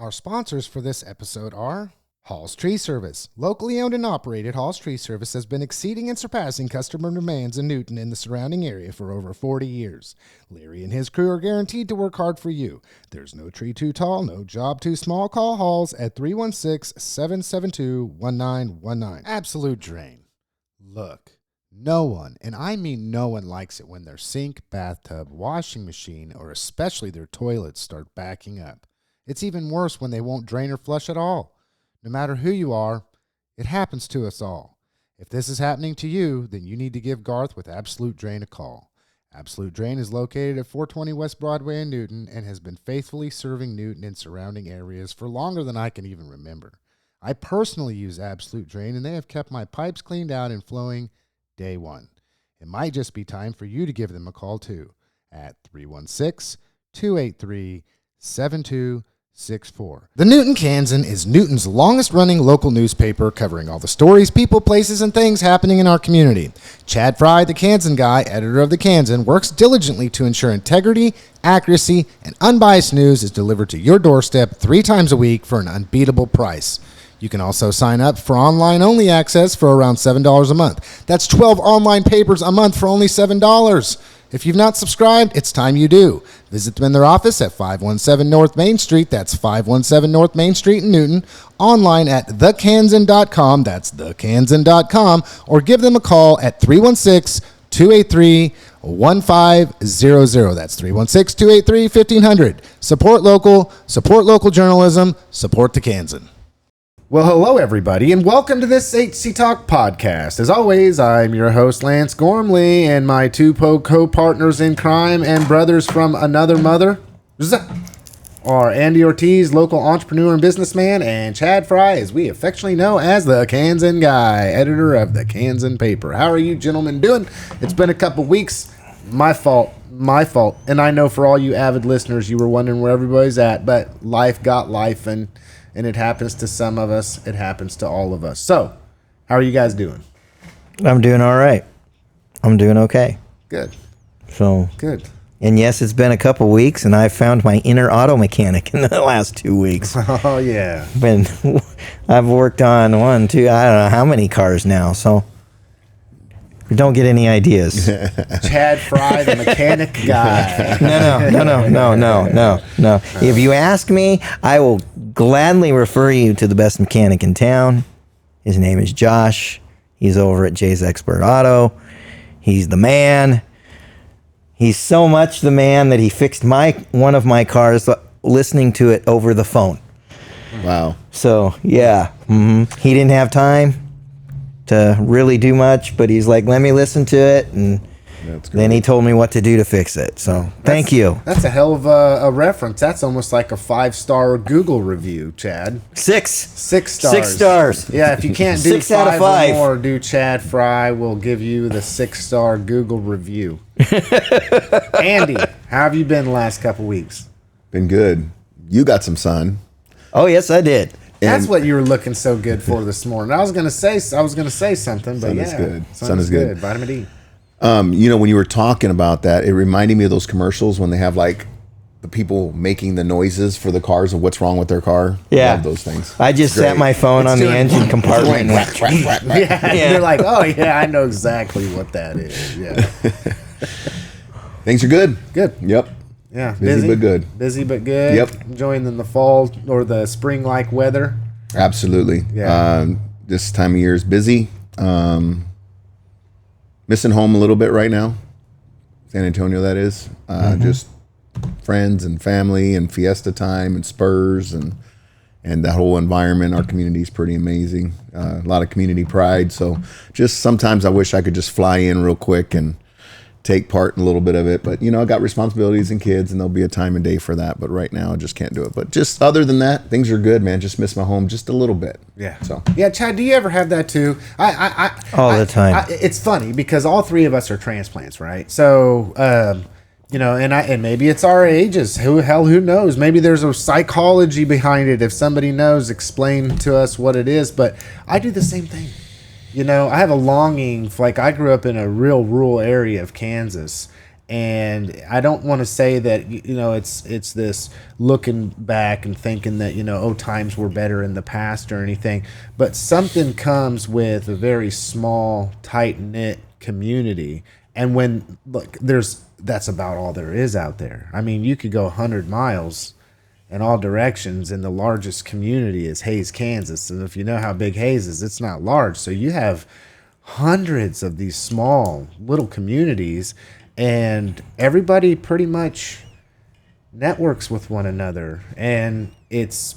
Our sponsors for this episode are Hall's Tree Service. Locally owned and operated, Hall's Tree Service has been exceeding and surpassing customer demands in Newton and the surrounding area for over 40 years. Larry and his crew are guaranteed to work hard for you. There's no tree too tall, no job too small. Call Hall's at 316-772-1919. Absolute Drain. Look, no one, and I mean no one, likes it when their sink, bathtub, washing machine, or especially their toilets start backing up. It's even worse when they won't drain or flush at all. No matter who you are, it happens to us all. If this is happening to you, then you need to give Garth with Absolute Drain a call. Absolute Drain is located at 420 West Broadway in Newton and has been faithfully serving Newton and surrounding areas for longer than I can even remember. I personally use Absolute Drain, and they have kept my pipes cleaned out and flowing day one. It might just be time for you to give them a call too at 316-283-7264. The Newton Kansan is Newton's longest-running local newspaper covering all the stories, people, places, and things happening in our community. Chad Fry, the Kansan guy, editor of the Kansan, works diligently to ensure integrity, accuracy, and unbiased news is delivered to your doorstep 3 times a week for an unbeatable price. You can also sign up for online-only access for around $7 a month. That's 12 online papers a month for only $7. If you've not subscribed, it's time you do. Visit them in their office at 517 North Main Street. That's 517 North Main Street in Newton. Online at thekansan.com. That's thekansan.com. Or give them a call at 316-283-1500. That's 316-283-1500. Support local journalism, support the Kansan. Well, hello, everybody, and welcome to this HCTalk podcast. As always, I'm your host, Lance Gormley, and my two co-partners in crime and brothers from another mother are Andy Ortiz, local entrepreneur and businessman, and Chad Fry, as we affectionately know as the Kansan guy, editor of the Kansan paper. How are you gentlemen doing? It's been a couple weeks. My fault. And I know for all you avid listeners, you were wondering where everybody's at, but life got life, and it happens to some of us. It happens to all of us. So, how are you guys doing? I'm doing all right. I'm doing okay. Good. Good. And yes, it's been a couple weeks, and I've found my inner auto mechanic in the last 2 weeks. Oh, yeah. I've worked on 1, 2, I don't know how many cars now, so don't get any ideas. Chad Fry, the mechanic guy. No. If you ask me, I will gladly refer you to the best mechanic in town. His name is Josh. He's over at Jay's Expert Auto. He's the man. He's so much the man that he fixed one of my cars listening to it over the phone. Wow. So, yeah. He didn't have time to really do much, but he's like, let me listen to it, and then he told me what to do to fix it. So thank you. That's a hell of a reference. That's almost like a 5-star Google review, Chad. 6 stars. 6 stars. Yeah, if you can't do 6 out of 5 5 or more, do Chad Fry. We'll give you the 6-star Google review. Andy, how have you been the last couple weeks? Been good. You got some sun. Oh yes, I did. That's what you were looking so good for this morning. I was gonna say something, but sun yeah, is good. Sun is good. Vitamin D. When you were talking about that, it reminded me of those commercials when they have like the people making the noises for the cars of what's wrong with their car. Yeah, I love those things. I just set my phone on the engine compartment. Yeah, they're like, oh yeah, I know exactly what that is. Yeah. Things are good. Good. Yep. Yeah, busy but good. Busy but good. Yep. Enjoying the fall or the spring-like weather. Absolutely. Yeah. This time of year is busy. Missing home a little bit right now. San Antonio, that is. Just friends and family and fiesta time and Spurs and that whole environment. Our community is pretty amazing. A lot of community pride. So just sometimes I wish I could just fly in real quick and take part in a little bit of it, but I got responsibilities and kids, and there'll be a time and day for that. But right now, I just can't do it. But just other than that, things are good, man. Just miss my home just a little bit. Yeah. So yeah, Chad, do you ever have that too? All the time. It's funny because all 3 of us are transplants, right? So, and maybe it's our ages. Who knows? Maybe there's a psychology behind it. If somebody knows, explain to us what it is. But I do the same thing. I have a longing, I grew up in a real rural area of Kansas, And I don't want to say that, it's this looking back and thinking that, times were better in the past or anything. But something comes with a very small, tight-knit community. And when, look, that's about all there is out there. I mean, you could go 100 miles in all directions, and the largest community is Hays, Kansas. And if you know how big Hays is, it's not large. So you have hundreds of these small little communities, and everybody pretty much networks with one another. And it's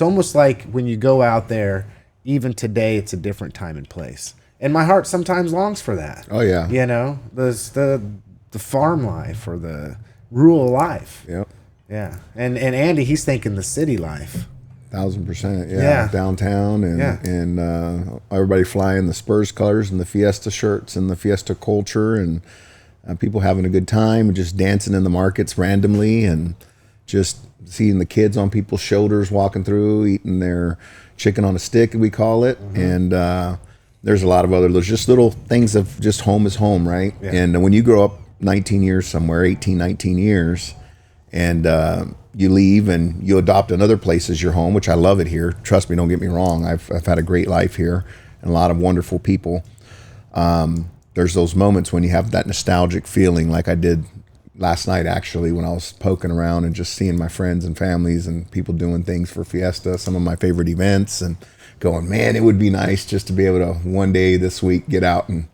almost like when you go out there, even today, it's a different time and place. And my heart sometimes longs for that. Oh, yeah. The farm life or the rural life. Yep. Yeah. And Andy, he's thinking the city life. 1,000%. Yeah. Downtown and everybody flying the Spurs colors and the Fiesta shirts and the Fiesta culture, and people having a good time and just dancing in the markets randomly, and just seeing the kids on people's shoulders walking through, eating their chicken on a stick, we call it. Mm-hmm. And there's a lot of there's just little things of just home is home, right? Yeah. And when you grow up 19 years somewhere, 18, 19 years, and you leave and you adopt another place as your home, which I love it here. Trust me, don't get me wrong. I've had a great life here and a lot of wonderful people. There's those moments when you have that nostalgic feeling, like I did last night, actually, when I was poking around and just seeing my friends and families and people doing things for Fiesta, some of my favorite events, and going, man, it would be nice just to be able to one day this week get out and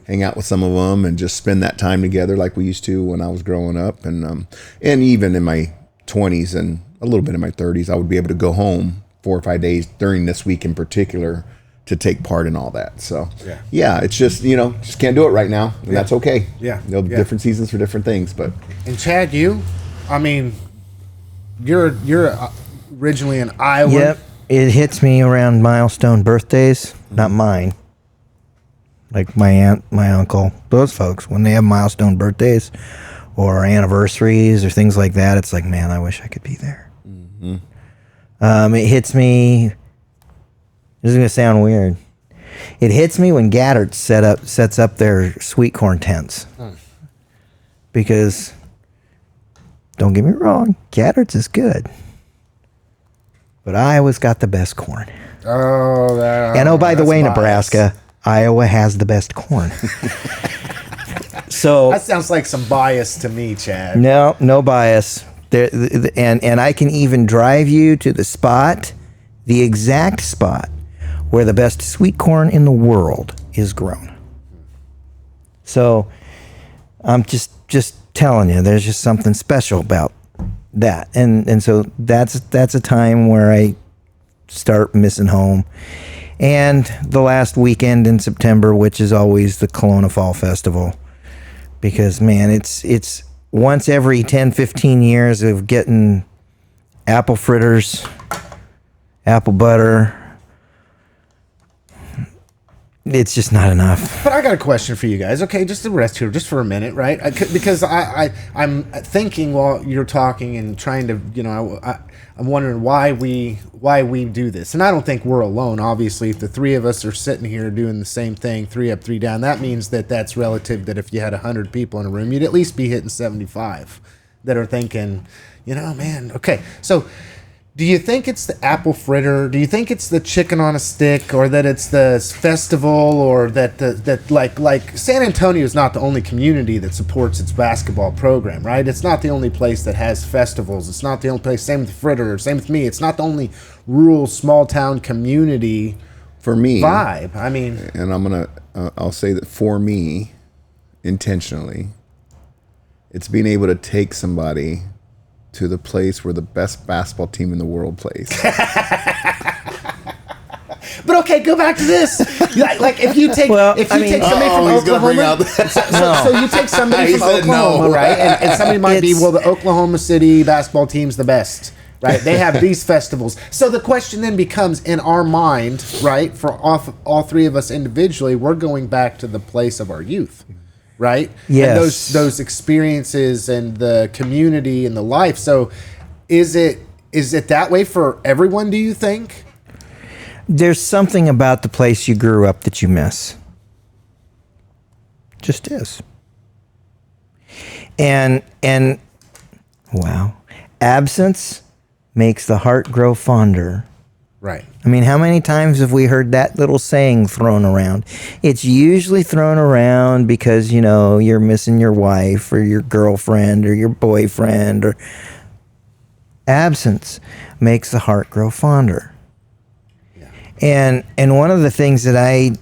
hang out with some of them and just spend that time together like we used to when I was growing up. And even in my 20s and a little bit in my 30s, I would be able to go home 4 or 5 days during this week in particular to take part in all that. So it's just, just can't do it right now, and that's okay. There'll be different seasons for different things. But and Chad, you're originally in Iowa. Yep. It hits me around milestone birthdays, not mine. Like my aunt, my uncle, those folks, when they have milestone birthdays or anniversaries or things like that, it's like, man, I wish I could be there. Mm-hmm. It hits me, this is going to sound weird. It hits me when Gaddard sets up their sweet corn tents. Because, don't get me wrong, Gaddard's is good. But Iowa's got the best corn. By the way, biased. Nebraska, Iowa has the best corn. So that sounds like some bias to me, Chad. No bias. And I can even drive you to the exact spot where the best sweet corn in the world is grown. So I'm just telling you, there's just something special about that, and so that's a time where I start missing home. And the last weekend in September, which is always the Kelowna Fall Festival, because man, it's once every 10-15 years of getting apple fritters, apple butter. It's just not enough. But I got a question for you guys. Okay, just to rest here, just for a minute, right? Because I'm thinking while you're talking and trying to, I'm wondering why we do this. And I don't think we're alone. Obviously, if the three of us are sitting here doing the same thing, 3 up, 3 down, that means that's relative. That if you had 100 people in a room, you'd at least be hitting 75 that are thinking, man, okay, so. Do you think it's the apple fritter? Do you think it's the chicken on a stick, or that it's the festival, or that like San Antonio is not the only community that supports its basketball program, right? It's not the only place that has festivals. It's not the only place. Same with Fritter. Same with me. It's not the only rural small town community for me vibe. I mean, and I'll say that for me, intentionally, it's being able to take somebody to the place where the best basketball team in the world plays. But okay, go back to this. Like if you take somebody from Oklahoma, so you take somebody from Oklahoma, right? And somebody might be, the Oklahoma City basketball team's the best, right? They have these festivals. So the question then becomes, in our mind, right, for all three of us individually, we're going back to the place of our youth. Right? Yes. And those experiences and the community and the life. So is it that way for everyone, do you think? There's something about the place you grew up that you miss. Just is. And wow, absence makes the heart grow fonder. Right. I mean, how many times have we heard that little saying thrown around? It's usually thrown around because, you know, you're missing your wife or your girlfriend or your boyfriend, or absence makes the heart grow fonder. Yeah. And one of the things that I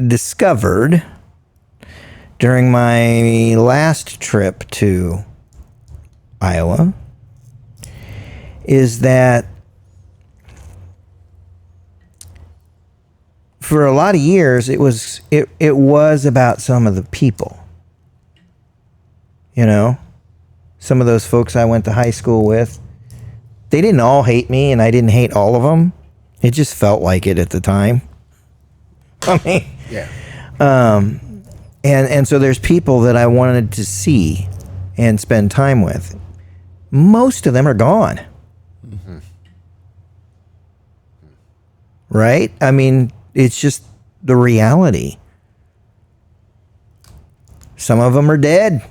discovered during my last trip to Iowa is that for a lot of years, it was about some of the people. You know, some of those folks I went to high school with, they didn't all hate me, and I didn't hate all of them. It just felt like it at the time. I mean, Yeah. and so there's people that I wanted to see and spend time with. Most of them are gone. Mm-hmm. Right? I mean, it's just the reality. Some of them are dead.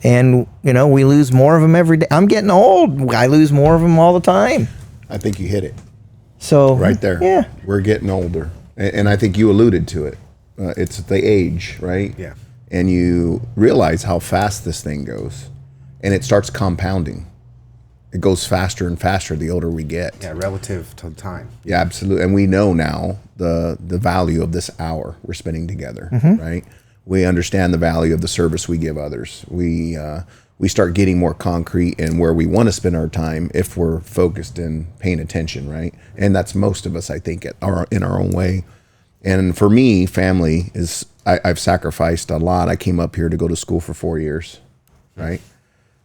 And, you know, we lose more of them every day. I'm getting old. I lose more of them all the time. I think you hit it So right there. Yeah. We're getting older. And I think you alluded to it. It's the age, right? Yeah. And you realize how fast this thing goes. And it starts compounding. It goes faster and faster the older we get. Yeah, relative to time. Yeah, absolutely. And we know now the value of this hour we're spending together, right? We understand the value of the service we give others. We start getting more concrete in where we want to spend our time if we're focused and paying attention, right? And that's most of us, I think, in our own way. And for me, family is, I've sacrificed a lot. I came up here to go to school for 4 years, right?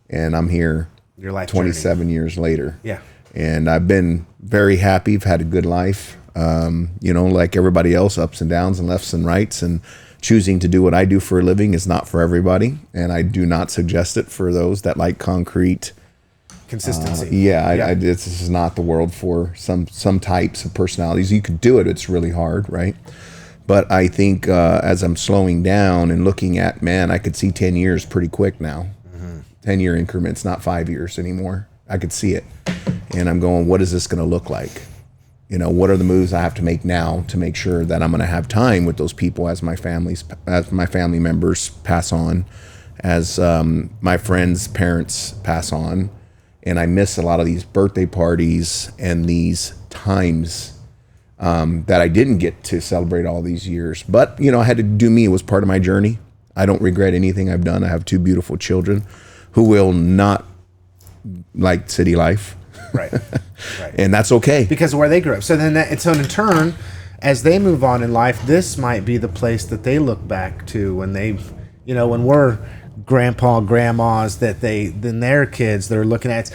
And I'm here Your life 27 years later. Yeah. And I've been very happy. I've had a good life. You know, like everybody else, ups and downs and lefts and rights. And choosing to do what I do for a living is not for everybody. And I do not suggest it for those that like concrete Consistency. This is not the world for some types of personalities. You could do it. It's really hard, right? But I think as I'm slowing down and looking at, man, I could see 10 years pretty quick now. 10-year increments, not 5 years anymore. I could see it. And I'm going, what is this going to look like? You know, what are the moves I have to make now to make sure that I'm going to have time with those people as my family members pass on, as my friends' parents pass on. And I miss a lot of these birthday parties and these times that I didn't get to celebrate all these years. But, you know, I had to do me. It was part of my journey. I don't regret anything I've done. I have 2 beautiful children who will not like city life. Right. And that's okay. Because of where they grew up. So then so in turn, as they move on in life, this might be the place that they look back to when they, you know, when we're grandpa, grandmas, that then their kids, they're looking at.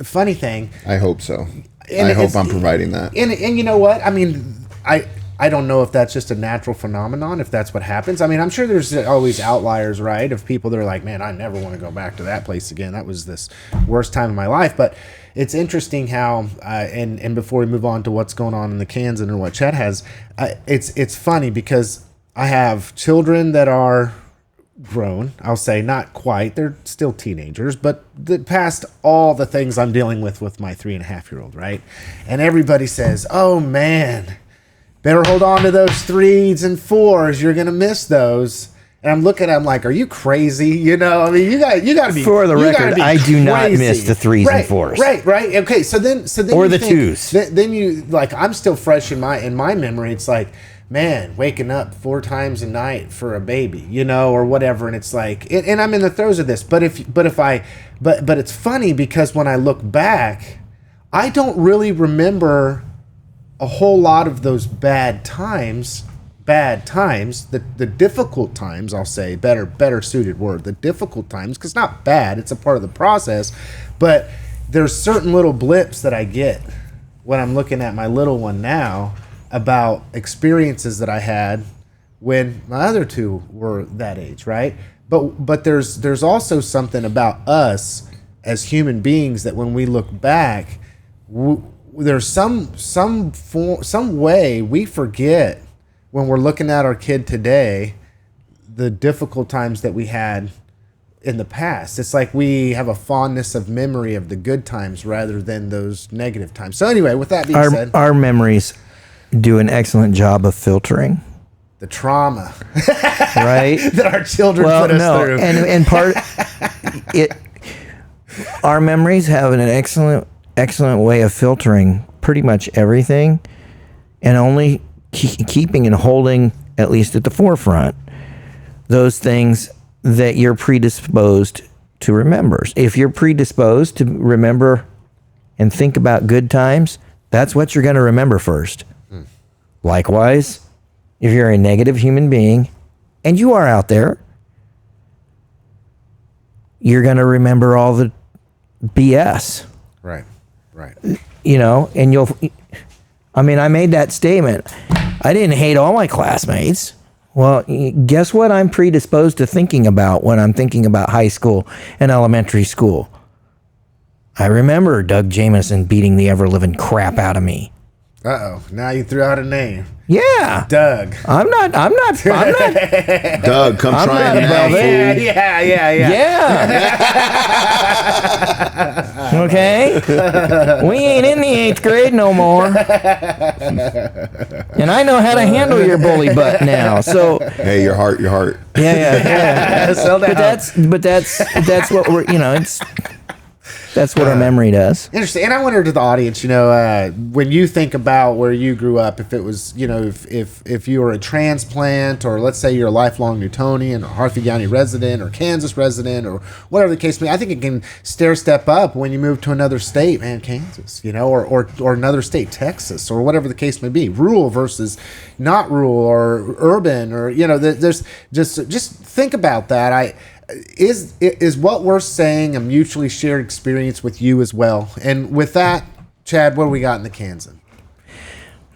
Funny thing. I hope so. And I hope I'm providing that. And you know what? I mean, I don't know if that's just a natural phenomenon, if that's what happens. I mean, I'm sure there's always outliers, right, of people that are like, man, I never want to go back to that place again. That was this worst time of my life. But it's interesting how, and before we move on to what's going on in the Kansan or what Chet has, it's funny because I have children that are grown. I'll say not quite. They're still teenagers, but past all the things I'm dealing with my 3.5-year-old, right? And everybody says, oh, man, better hold on to those 3s and 4s. You're going to miss those. And I'm looking at them like, are you crazy? You know, I mean, you got to be. For the record, I do not miss the 3s and 4s. Right. Okay. So then or the 2s. Then you like, I'm still fresh in my memory. It's like, man, waking up 4 times a night for a baby, you know, or whatever. And it's like, and I'm in the throes of this. But it's funny because when I look back, I don't really remember a whole lot of those bad times, the difficult times, I'll say, better suited word, the difficult times, because not bad, it's a part of the process, but there's certain little blips that I get when I'm looking at my little one now about experiences that I had when my other 2 were that age, right? But there's also something about us as human beings that when we look back, there's some way we forget when we're looking at our kid today the difficult times that we had in the past. It's like we have a fondness of memory of the good times rather than those negative times. So anyway, with that being said, our memories do an excellent job of filtering the trauma right that our children put us through. And part our memories have an excellent way of filtering pretty much everything, and only keeping and holding, at least at the forefront, those things that you're predisposed to remember. If you're predisposed to remember and think about good times, that's what you're going to remember first. Likewise, if you're a negative human being, and you are out there, you're going to remember all the BS. Right. You know, and I made that statement. I didn't hate all my classmates. Well, guess what I'm predisposed to thinking about when I'm thinking about high school and elementary school? I remember Doug Jameson beating the ever-living crap out of me. Uh-oh. Now you threw out a name. Yeah. Doug. I'm not. Doug, come try it now. Yeah. Okay. We ain't in the 8th grade no more. And I know how to handle your bully butt now. So hey, your heart. Yeah. But that's what we're, that's what our memory does. Interesting. And I wonder to the audience, when you think about where you grew up, if it was, if you were a transplant, or let's say you're a lifelong Newtonian or Harford County resident or Kansas resident or whatever the case may be, I think it can step up when you move to another state, man, Kansas, or another state, Texas, or whatever the case may be, rural versus not rural or urban, or, there's just think about that. Is what we're saying a mutually shared experience with you as well? And with that, Chad, what do we got in the Kansan?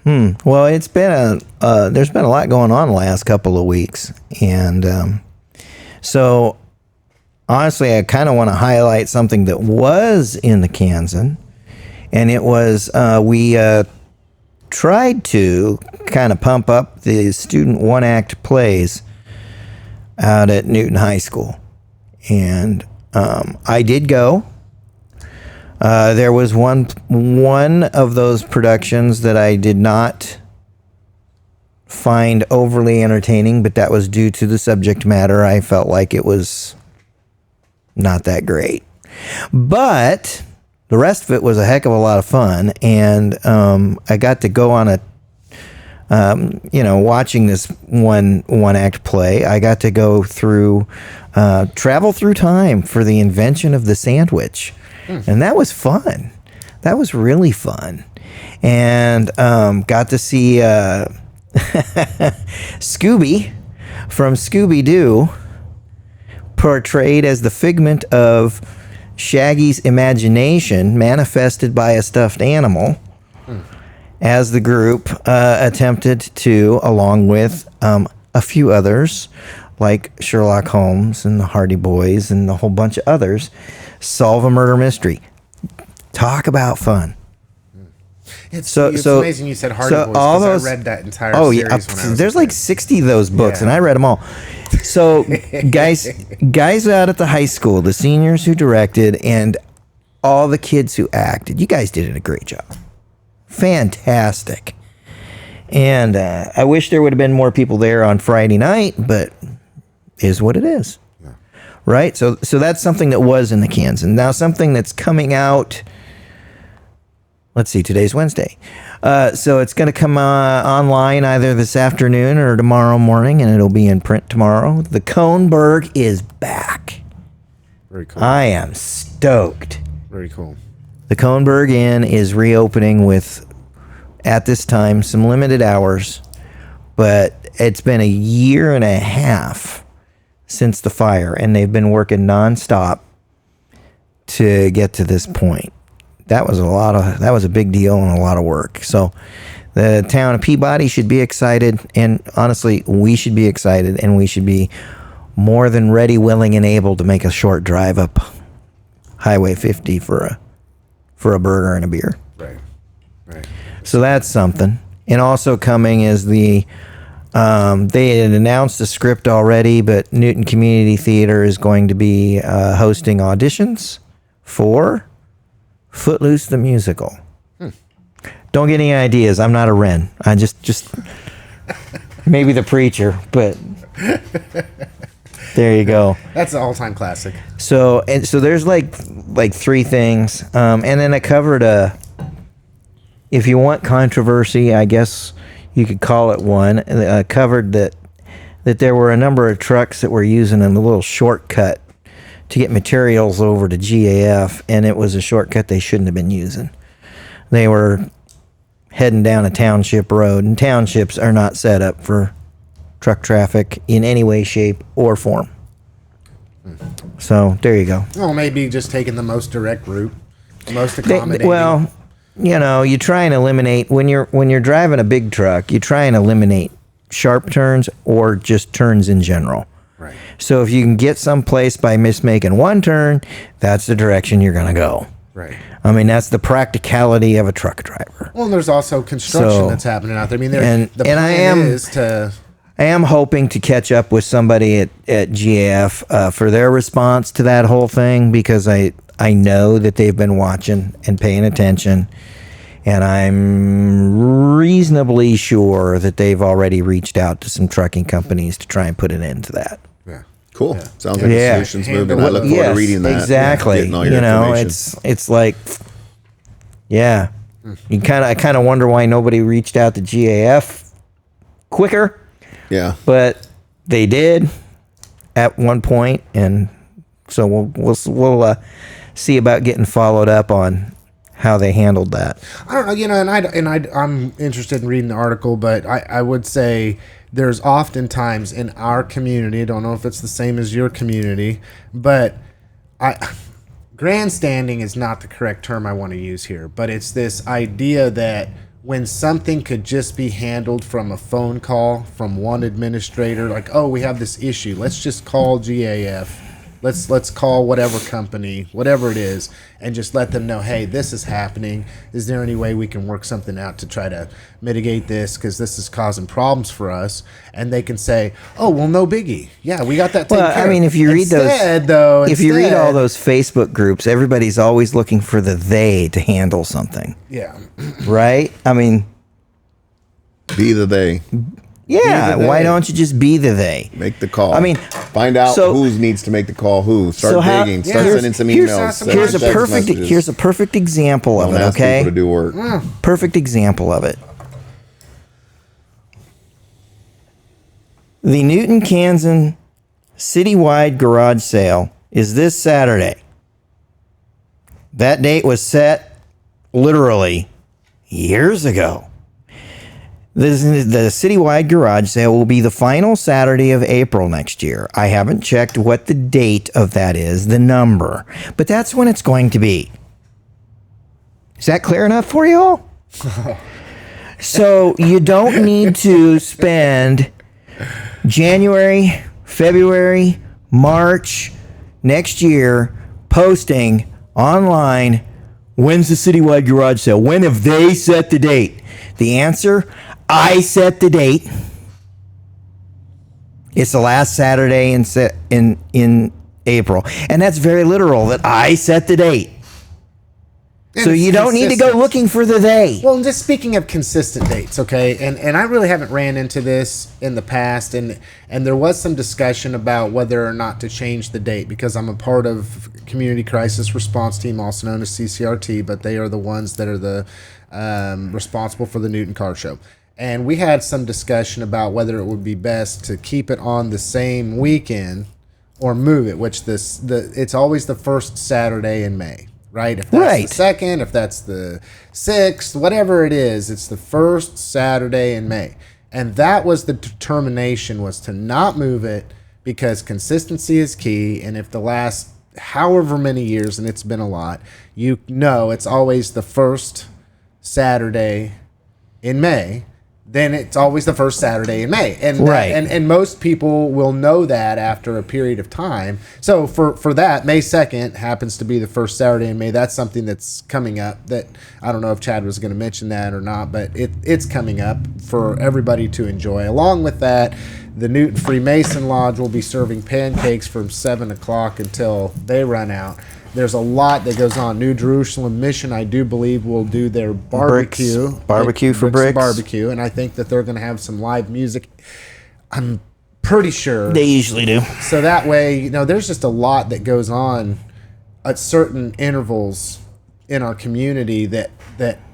Well, it's been there's been a lot going on the last couple of weeks, and so honestly, I kind of want to highlight something that was in the Kansan, and it was we tried to kind of pump up the student one-act plays out at Newton High School. And I did go. There was one of those productions that I did not find overly entertaining, but that was due to the subject matter. I felt like it was not that great. But the rest of it was a heck of a lot of fun, and I got to go on a watching this one act play, I got to go through, travel through time for the invention of the sandwich. And that was fun. That was really fun. And got to see Scooby from Scooby-Doo portrayed as the figment of Shaggy's imagination manifested by a stuffed animal. As the group attempted to, along with a few others, like Sherlock Holmes and the Hardy Boys and a whole bunch of others, solve a murder mystery. Talk about fun. It's amazing you said Hardy Boys, because I read that entire series when I was there's like 60 of those books, and I read them all. So guys out at the high school, the seniors who directed, and all the kids who acted, you guys did a great job. Fantastic. And I wish there would have been more people there on Friday night, but is what it is. Yeah. Right? So that's something that was in the Kansan. Now something that's coming out, let's see, today's Wednesday. So it's going to come online either this afternoon or tomorrow morning, and it'll be in print tomorrow. The Kohnberg is back. Very cool. I am stoked. Very cool. The Kohnberg Inn is reopening with, at this time, some limited hours, but it's been a year and a half since the fire, and they've been working nonstop to get to this point. That was a big deal and a lot of work. So the town of Peabody should be excited, and honestly, we should be excited, and we should be more than ready, willing, and able to make a short drive up Highway 50 for a burger and a beer. Right. So that's something. And also coming is the They had announced the script already, but Newton Community Theater is going to be hosting auditions for Footloose the Musical. Don't get any ideas. I'm not a Wren. I just maybe the preacher, but there you go. That's an all-time classic. So there's like three things, and then I covered if you want controversy, I guess you could call it one. Covered that there were a number of trucks that were using a little shortcut to get materials over to GAF, and it was a shortcut they shouldn't have been using. They were heading down a township road, and townships are not set up for truck traffic in any way, shape, or form. So there you go. Well, maybe just taking the most direct route, most accommodating. Well, you try and eliminate when you're driving a big truck, you try and eliminate sharp turns or just turns in general. Right. So if you can get someplace by mismaking one turn, that's the direction you're going to go. Right. I mean, that's the practicality of a truck driver. Well, and there's also construction that's happening out there. I mean, I am hoping to catch up with somebody at GAF for their response to that whole thing, because I know that they've been watching and paying attention, and I'm reasonably sure that they've already reached out to some trucking companies to try and put an end to that. Yeah. Cool. Yeah. Sounds like a solutions movement. I look forward to reading that. Exactly. Getting all your information. It's like, I kind of wonder why nobody reached out to GAF quicker. Yeah. But they did at one point, and so we'll see about getting followed up on how they handled that. I don't know, I'm interested in reading the article, but I would say there's oftentimes in our community, I don't know if it's the same as your community, but grandstanding is not the correct term I want to use here, but it's this idea that when something could just be handled from a phone call from one administrator, like, oh, we have this issue, let's just call GAF. Let's call whatever company, whatever it is, and just let them know, hey, this is happening. Is there any way we can work something out to try to mitigate this, because this is causing problems for us? And they can say, oh, well, no biggie. Yeah, we got that taken care of. I mean, if you read you read all those Facebook groups, everybody's always looking for the they to handle something. Yeah. Right? I mean, be the they. Yeah, why don't you just be the they? Make the call. I mean, find out who needs to make the call. Start digging. Start sending some emails. Here's a perfect example of it. Okay, people to do work. Perfect example of it. The Newton, Kansas citywide garage sale is this Saturday. That date was set literally years ago. The citywide garage sale will be the final Saturday of April next year. I haven't checked what the date of that is, the number, but that's when it's going to be. Is that clear enough for you all? So you don't need to spend January, February, March next year posting online, when's the citywide garage sale? When have they set the date? The answer, I set the date. It's the last Saturday in April. And that's very literal, that I set the date. And so you don't need to go looking for the they. Well, just speaking of consistent dates, okay, and I really haven't ran into this in the past, and there was some discussion about whether or not to change the date, because I'm a part of Community Crisis Response Team, also known as CCRT, but they are the ones that are the responsible for the Newton Car Show. And we had some discussion about whether it would be best to keep it on the same weekend or move it, which it's always the first Saturday in May, right? If that's the second, if that's the 6th, whatever it is, it's the first Saturday in May. And that was the determination, was to not move it, because consistency is key. And if the last however many years, and it's been a lot, it's always the first Saturday in May. then it's always the first Saturday in May. And Right. and most people will know that after a period of time. So for that, May 2nd happens to be the first Saturday in May. That's something that's coming up that I don't know if Chad was going to mention that or not, but it's coming up for everybody to enjoy. Along with that, the Newton Freemason Lodge will be serving pancakes from 7 o'clock until they run out. There's a lot that goes on. New Jerusalem Mission, I do believe, will do their barbecue. Barbecue for Bricks. Barbecue, and I think that they're going to have some live music. I'm pretty sure. They usually do. So that way, there's just a lot that goes on at certain intervals in our community that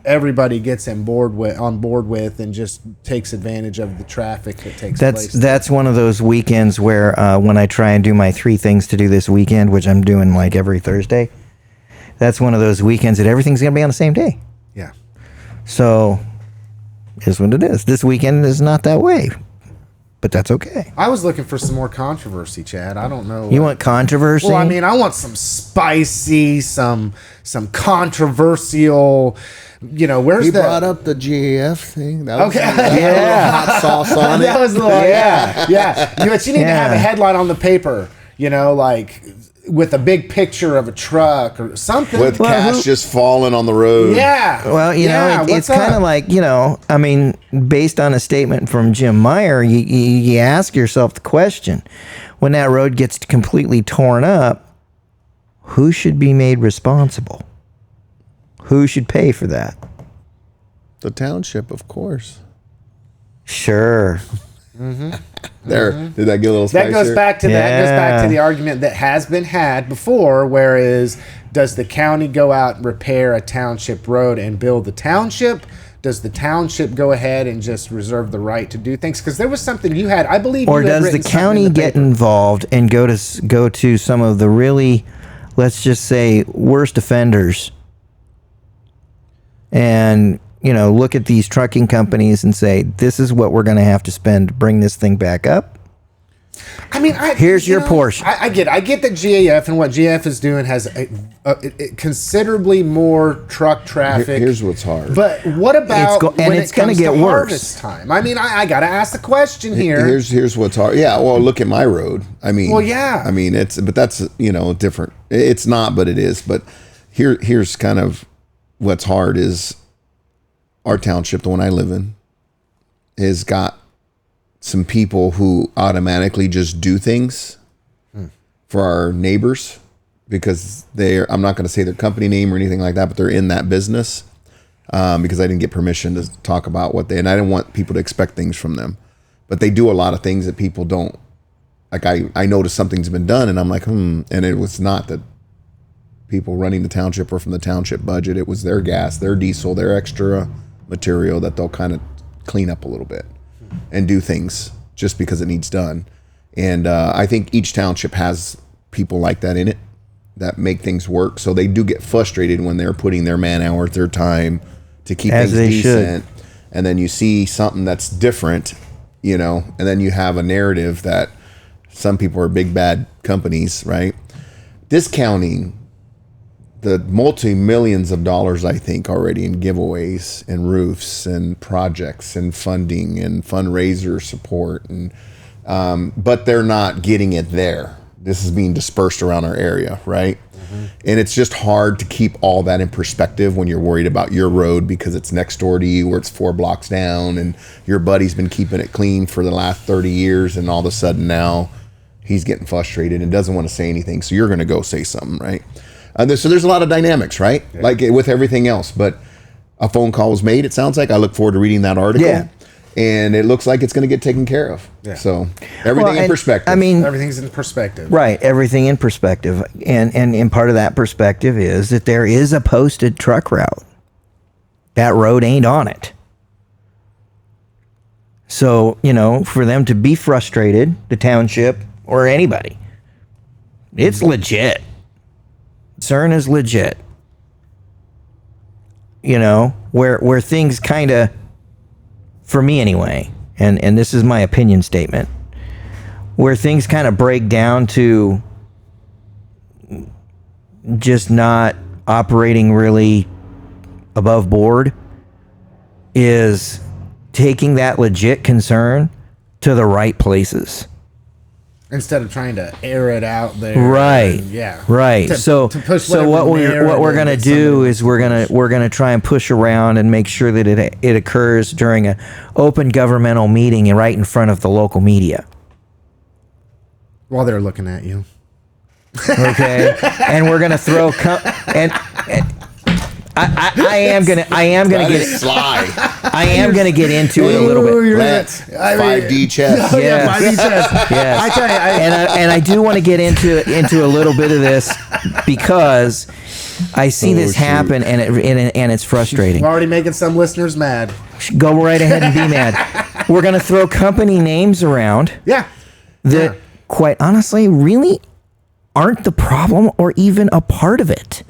everybody gets on board with and just takes advantage of the traffic that takes place. That's one of those weekends where when I try and do my 3 things to do this weekend, which I'm doing like every Thursday, that's one of those weekends that everything's going to be on the same day. Yeah. So here's what it is. This weekend is not that way, but that's okay. I was looking for some more controversy, Chad. I don't know. You want controversy? Well, I mean, I want some spicy, some controversial. Where's He the? brought up the GAF thing. That was Okay. Yeah. hot sauce on it. That was the yeah. But you need to have a headline on the paper. Like with a big picture of a truck or something. With cash just falling on the road. Yeah. Well, it's kind of like, I mean, based on a statement from Jim Meyer, you ask yourself the question, when that road gets completely torn up, who should be made responsible? Who should pay for that? The township, of course. Sure. There, did that get a little spicier? That goes back to the argument that has been had before, whereas does the county go out and repair a township road and build the township? Does the township go ahead and just reserve the right to do things? Because there was something you had, I believe. Or you had does the written something county in the get paper. involved and go to some of the really, let's just say, worst offenders, and look at these trucking companies and say, this is what we're going to have to spend to bring this thing back up? I mean, here's your portion. I get that GAF and what GAF is doing has considerably more truck traffic. Here's what's hard. But what about when it's it comes going to get to worse. harvest time? I mean, I got to ask the question here. Here's what's hard. Yeah, well, look at my road. I mean, well, yeah. I mean, but that's different. It's not, but it is. But here's kind of what's hard is our township, the one I live in, has got some people who automatically just do things for our neighbors because I'm not going to say their company name or anything like that, but they're in that business because I didn't get permission to talk about and I didn't want people to expect things from them, but they do a lot of things that people don't, like I noticed something's been done and I'm like, and it was not that people running the township or from the township budget. It was their gas, their diesel, their extra material that they'll kind of clean up a little bit and do things just because it needs done. And I think each township has people like that in it that make things work. So they do get frustrated when they're putting their man hours, their time to keep As things they decent. should. And then you see something that's different, and then you have a narrative that some people are big bad companies, right? Discounting the multi-millions of dollars, I think, already in giveaways and roofs and projects and funding and fundraiser support, and but they're not getting it there. This is being dispersed around our area, right? Mm-hmm. And it's just hard to keep all that in perspective when you're worried about your road because it's next door to you or it's 4 blocks down and your buddy's been keeping it clean for the last 30 years and all of a sudden now he's getting frustrated and doesn't want to say anything, so you're going to go say something, right? So there's a lot of dynamics, right? Yeah. Like with everything else. But a phone call was made, it sounds like. I look forward to reading that article. Yeah. And it looks like it's going to get taken care of. Yeah. So everything in perspective. I mean, everything's in perspective. Right. Everything in perspective. And part of that perspective is that there is a posted truck route. That road ain't on it. So, for them to be frustrated, the township or anybody, it's legit. CERN is legit. Where things kind of, for me anyway, and this is my opinion statement, where things kind of break down to just not operating really above board is taking that legit concern to the right places. Instead of trying to air it out there. Right. Yeah. Right. To so push so what we're going to do is we're going to try and push around and make sure that it occurs during an open governmental meeting and right in front of the local media. While they're looking at you. Okay? And we're going to throw and I am gonna get sly. I am gonna get into it a little bit. Let's 5D chess. Oh, yeah, Yes. 5D chess. Yes. I tell you, and I do want to get into a little bit of this because I see this happen and it's frustrating. we're already making some listeners mad. Go right ahead and be mad. We're gonna throw company names around Yeah. that, quite honestly, really aren't the problem or even a part of it.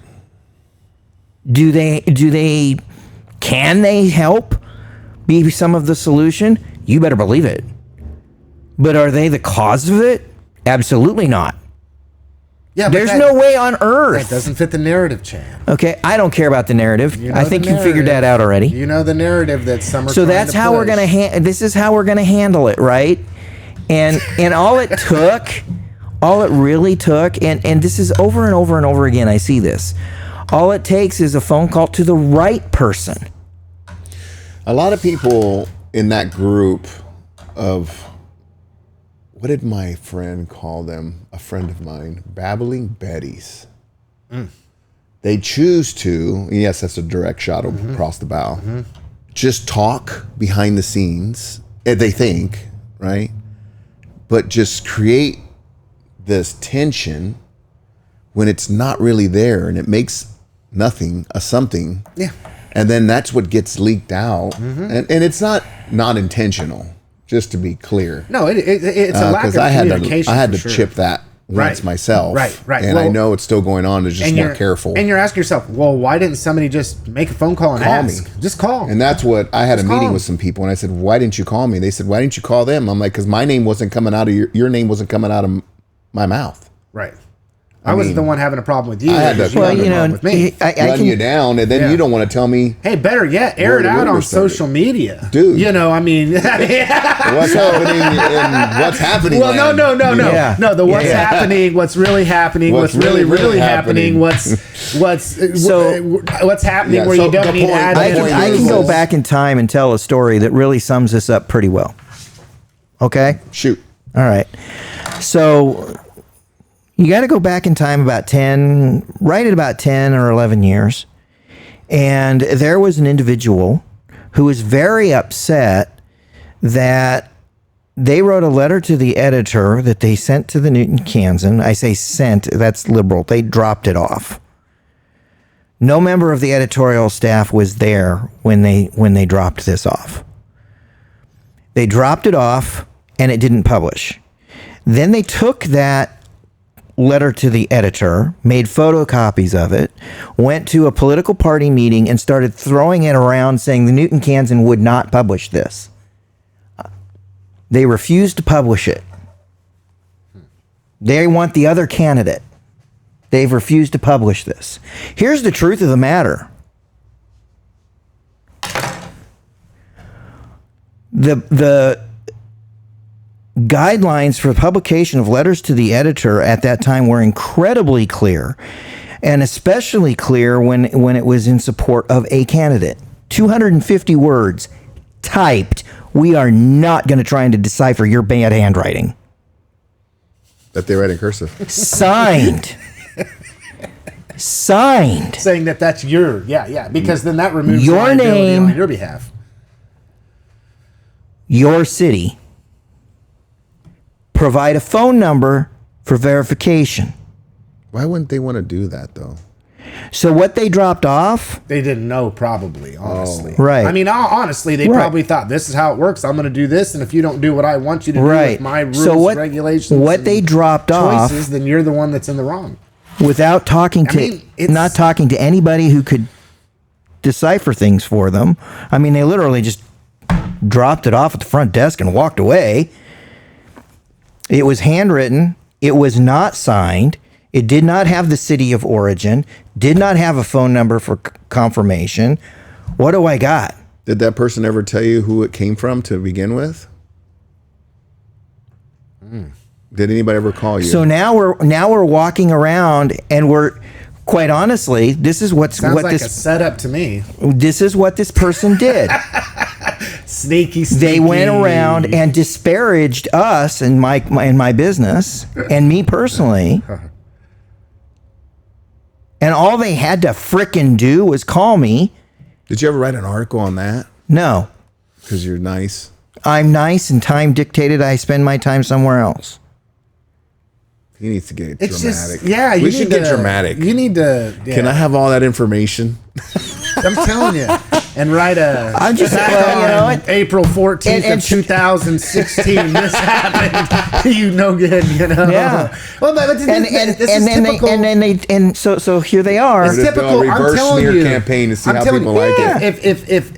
Can they help be some of the solution? You better believe it. But are they the cause of it? Absolutely not. Yeah, but There's no way on That earth. doesn't fit the narrative, Chan. Okay, I don't care about the narrative. You know I think the you figured narrative. that out already. You know the narrative that some are So trying that's to how we're push. gonna this is how we're gonna handle it, right? And all it really took, and this is over and over and over again, I see this. All it takes is a phone call to the right person. A lot of people in that group of, what did my friend call them? A friend of mine, babbling Betties. They choose to, yes, that's a direct shot across the bow, just talk behind the scenes, they think, right? But just create this tension when it's not really there, and it makes nothing a something. Yeah. And then that's what gets leaked out. And it's not intentional, just to be clear. No, it's a lack of communication. I had to for sure. chip that once Right. myself. Right. And Well, I know it's still going on. It's just And more you're careful. And you're asking yourself, well, why didn't somebody just make a phone call and Call ask? me. Just call. And that's what I had a Just meeting call. with some people, and I said, "Why didn't you call me?" They said, "Why didn't you call them?" I'm like, "Because my name wasn't coming out of your name wasn't coming out of my mouth." Right. I wasn't the one having a problem with you. I had to- You Well, had a you know, problem with me. I Run can, you down, and then Yeah. you don't want to tell me Hey, better yet, air Where it the out rumor on started. social media, Dude. You know, I mean, what's happening and what's happening. well, land. no, Yeah. no. The what's Yeah. happening, what's really happening, what's really happening, happening. what's happening Yeah, where so you don't the need point- ad. the I point can is- go back in time and tell a story that really sums this up pretty well. Okay? Shoot. All right. So you got to go back in time about 10, right at about 10 or 11 years. And there was an individual who was very upset that they wrote a letter to the editor that they sent to the Newton Kansan. I say sent, that's liberal. They dropped it off. No member of the editorial staff was there when they dropped this off. They dropped it off and it didn't publish. Then they took that letter to the editor, made photocopies of it, went to a political party meeting and started throwing it around saying the Newton Kansan would not publish this. They refused to publish it. They want the other candidate. They've refused to publish this. Here's the truth of the matter. The guidelines for publication of letters to the editor at that time were incredibly clear, and especially clear when it was in support of a candidate. 250 words typed. We are not going to try and decipher your bad handwriting. That they write in cursive. Signed. Signed. saying that that's your because then that removes Your liability name. on your behalf. Your city. Provide a phone number for verification. Why wouldn't they want to do that though? So what they dropped off, They didn't know, probably, honestly. Right. I mean, honestly, they Right. probably thought this is how it works. I'm going to do this, and if you don't do what I want you to do right? with my rules, So regulations, what and they dropped choices, off then you're the one that's in the wrong. without talking to, mean, it's- not talking to anybody who could decipher things for them. I mean, they literally just dropped it off at the front desk and walked away. It was handwritten. It was not signed. It did not have the city of origin, did not have a phone number for confirmation. What do I got? Did that person ever tell you who it came from to begin with? Did anybody ever call you? So now we're walking around, and we're quite honestly, this is Sounds like a setup to me. This is what this person did. Sneaky. They went around and disparaged us and my business and me personally. And all they had to frickin' do was call me. Did you ever write an article on that? No. Because you're nice. I'm nice, and time dictated I spend my time somewhere else. He needs to get It's dramatic. just, yeah. We should get dramatic. You need to. Yeah. Can I have all that information? I'm telling you. And write a. I'm just April 14th of 2016. This happened. You no good. Yeah. Well, but this is typical. So here they are. It's typical. Reverse I'm telling smear you. campaign to see I'm how telling people you, like it. If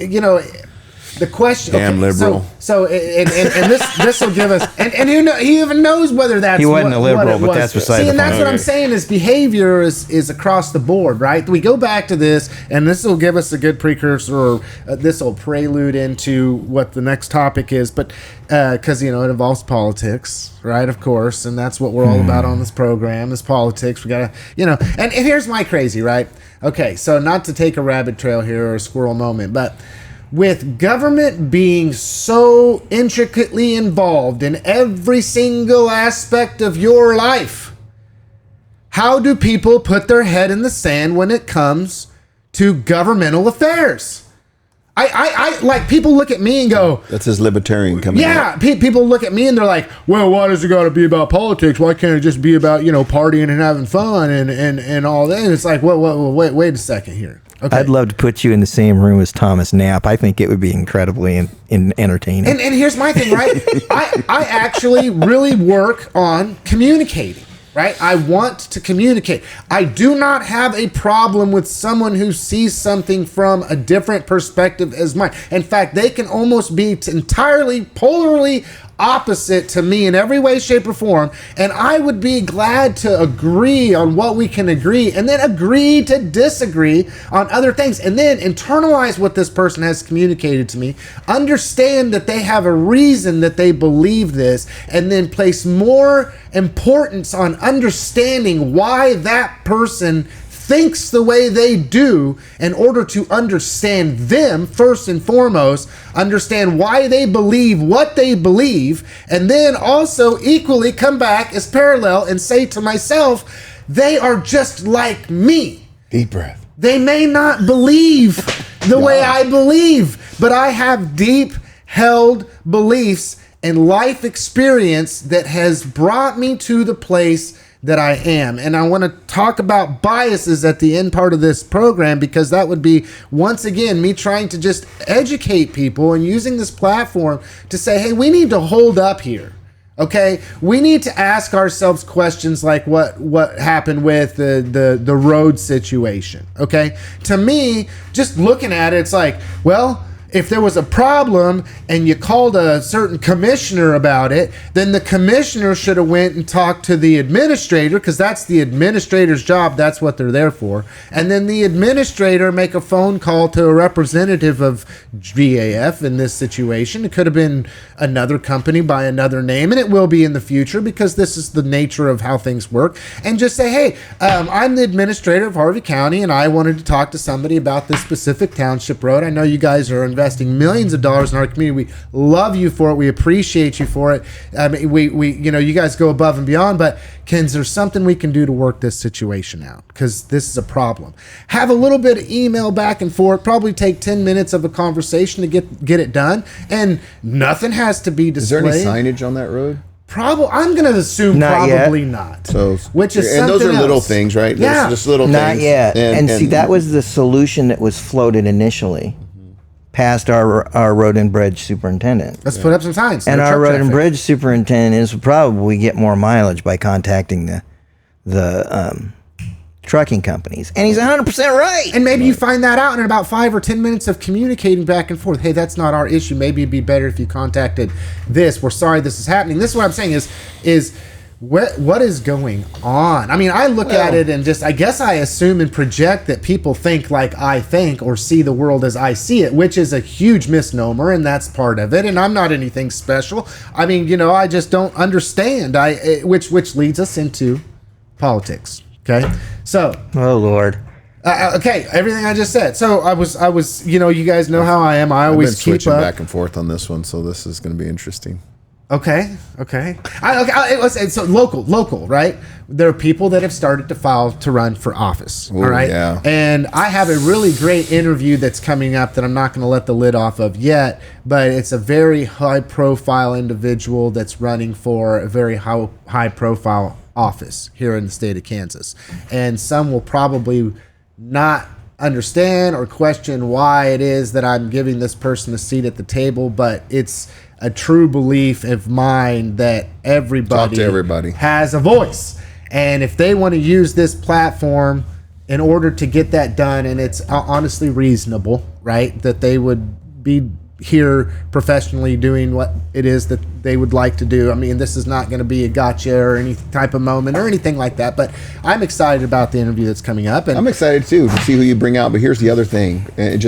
the question. Damn liberal. So this will give us and he even knows whether that's he wasn't what, a liberal, what but that's beside the point. And that's what I'm saying is behavior is across the board, right? We go back to this, and this will give us a good precursor, or this will prelude into what the next topic is, but because it involves politics, right? Of course, and that's what we're all about on this program is politics. We gotta, and here's my crazy, right? Okay, so not to take a rabbit trail here or a squirrel moment, but with government being so intricately involved in every single aspect of your life, how do people put their head in the sand when it comes to governmental affairs? I like, people look at me and go, that's his libertarian coming out. People look at me and they're like, well, why does it got to be about politics? Why can't it just be about, partying and having fun and all that? And it's like, wait a second here. Okay. I'd love to put you in the same room as Thomas Knapp. I think it would be incredibly entertaining. And here's my thing, right? I actually really work on communicating, right? I want to communicate. I do not have a problem with someone who sees something from a different perspective as mine. In fact, they can almost be entirely polarly opposite to me in every way, shape, or form, and I would be glad to agree on what we can agree, and then agree to disagree on other things, and then internalize what this person has communicated to me, understand that they have a reason that they believe this, and then place more importance on understanding why that person thinks the way they do in order to understand them first and foremost, understand why they believe what they believe, and then also equally come back as parallel and say to myself, they are just like me. Deep breath. They may not believe the way I believe, but I have deep held beliefs and life experience that has brought me to the place that I am. And I want to talk about biases at the end part of this program, because that would be, once again, me trying to just educate people and using this platform to say, hey, we need to hold up here. Okay, we need to ask ourselves questions like what happened with the road situation. Okay, to me, just looking at it, it's like, well, if there was a problem and you called a certain commissioner about it, then the commissioner should have went and talked to the administrator, because that's the administrator's job. That's what they're there for. And then the administrator make a phone call to a representative of GAF in this situation. It could have been another company by another name, and it will be in the future, because this is the nature of how things work. And just say, hey, I'm the administrator of Harvey County, and I wanted to talk to somebody about this specific township road. I know you guys are investing millions of dollars in our community. We love you for it. We appreciate you for it. I mean, we you guys go above and beyond, but is there something we can do to work this situation out? Because this is a problem. Have a little bit of email back and forth, probably take 10 minutes of a conversation to get it done, and nothing has to be displayed. Is there any signage on that road? Probably, I'm going to assume probably not. So, which is and something those are little else. things, right? Yeah, those are just little Not things. yet. And see, that was the solution that was floated initially past our road and bridge superintendent. Let's put up some signs. And No our truck road and traffic. bridge superintendent is probably get more mileage by contacting the trucking companies. And he's 100% right. And maybe you find that out in about 5 or 10 minutes of communicating back and forth. Hey, that's not our issue. Maybe it'd be better if you contacted this. We're sorry this is happening. This is what I'm saying is what is going on? I mean, I look at it and I guess I assume and project that people think like I think or see the world as I see it, which is a huge misnomer, and that's part of it. And I'm not anything special. I mean, I just don't understand. Which leads us into politics. Okay, so. Oh Lord. Okay, everything I just said. So I was. You guys know how I am. I always I've been switching keep up. back and forth on this one, so this is going to be interesting. Okay. So local, right? There are people that have started to file to run for office. Ooh, all right. Yeah. And I have a really great interview that's coming up that I'm not going to let the lid off of yet, but it's a very high profile individual that's running for a very high profile office here in the state of Kansas. And some will probably not understand or question why it is that I'm giving this person a seat at the table, but it's a true belief of mine that everybody has a voice. And if they want to use this platform in order to get that done, and it's honestly reasonable, right, that they would be here professionally doing what it is that they would like to do. I mean, this is not going to be a gotcha or any type of moment or anything like that, but I'm excited about the interview that's coming up. And I'm excited too to see who you bring out, but here's the other thing, and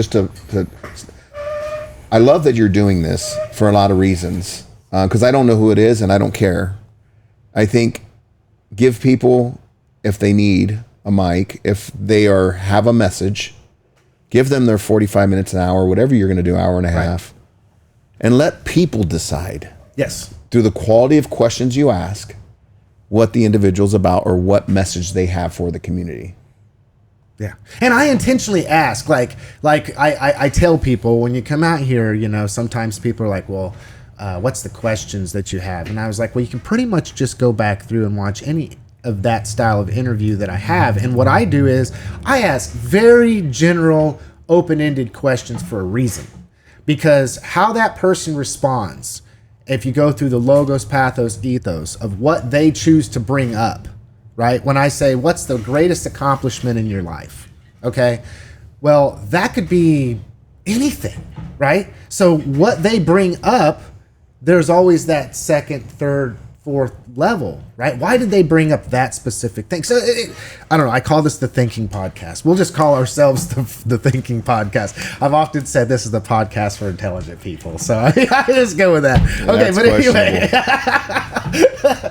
I love that you're doing this for a lot of reasons, because I don't know who it is and I don't care. I think give people, if they need a mic, if they have a message, give them their 45 minutes, an hour, whatever you're going to do, hour and a half, and let people decide. Yes. Through the quality of questions you ask, what the individual's about or what message they have for the community. Yeah. And I intentionally ask, like I tell people when you come out here, sometimes people are like, well, what's the questions that you have? And I was like, well, you can pretty much just go back through and watch any of that style of interview that I have. And what I do is I ask very general, open-ended questions for a reason. Because how that person responds, if you go through the logos, pathos, ethos of what they choose to bring up, right? When I say, what's the greatest accomplishment in your life? Okay. Well, that could be anything, right? So what they bring up, there's always that second, third, fourth level, right? Why did they bring up that specific thing? So I don't know. I call this the thinking podcast. We'll just call ourselves the thinking podcast. I've often said this is the podcast for intelligent people. So I just go with that. Yeah, okay. But anyway.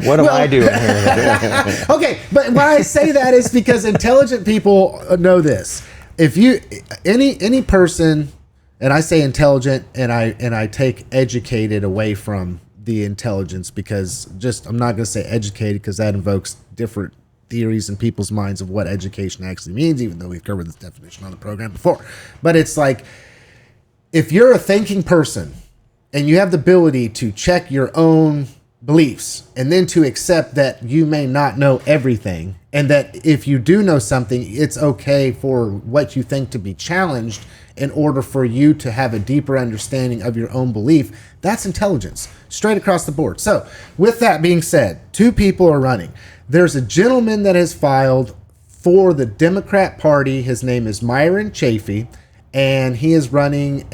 What am I doing here? Okay. But why I say that is because intelligent people know this. If you, any person, and I say intelligent and I take educated away from the intelligence, because I'm not going to say educated because that invokes different theories in people's minds of what education actually means, even though we've covered this definition on the program before. But it's like, if you're a thinking person and you have the ability to check your own beliefs and then to accept that you may not know everything, and that if you do know something, it's okay for what you think to be challenged in order for you to have a deeper understanding of your own belief, that's intelligence, straight across the board. So with that being said, two people are running. There's a gentleman that has filed for the Democrat Party. His name is Myron Chafee, and he is running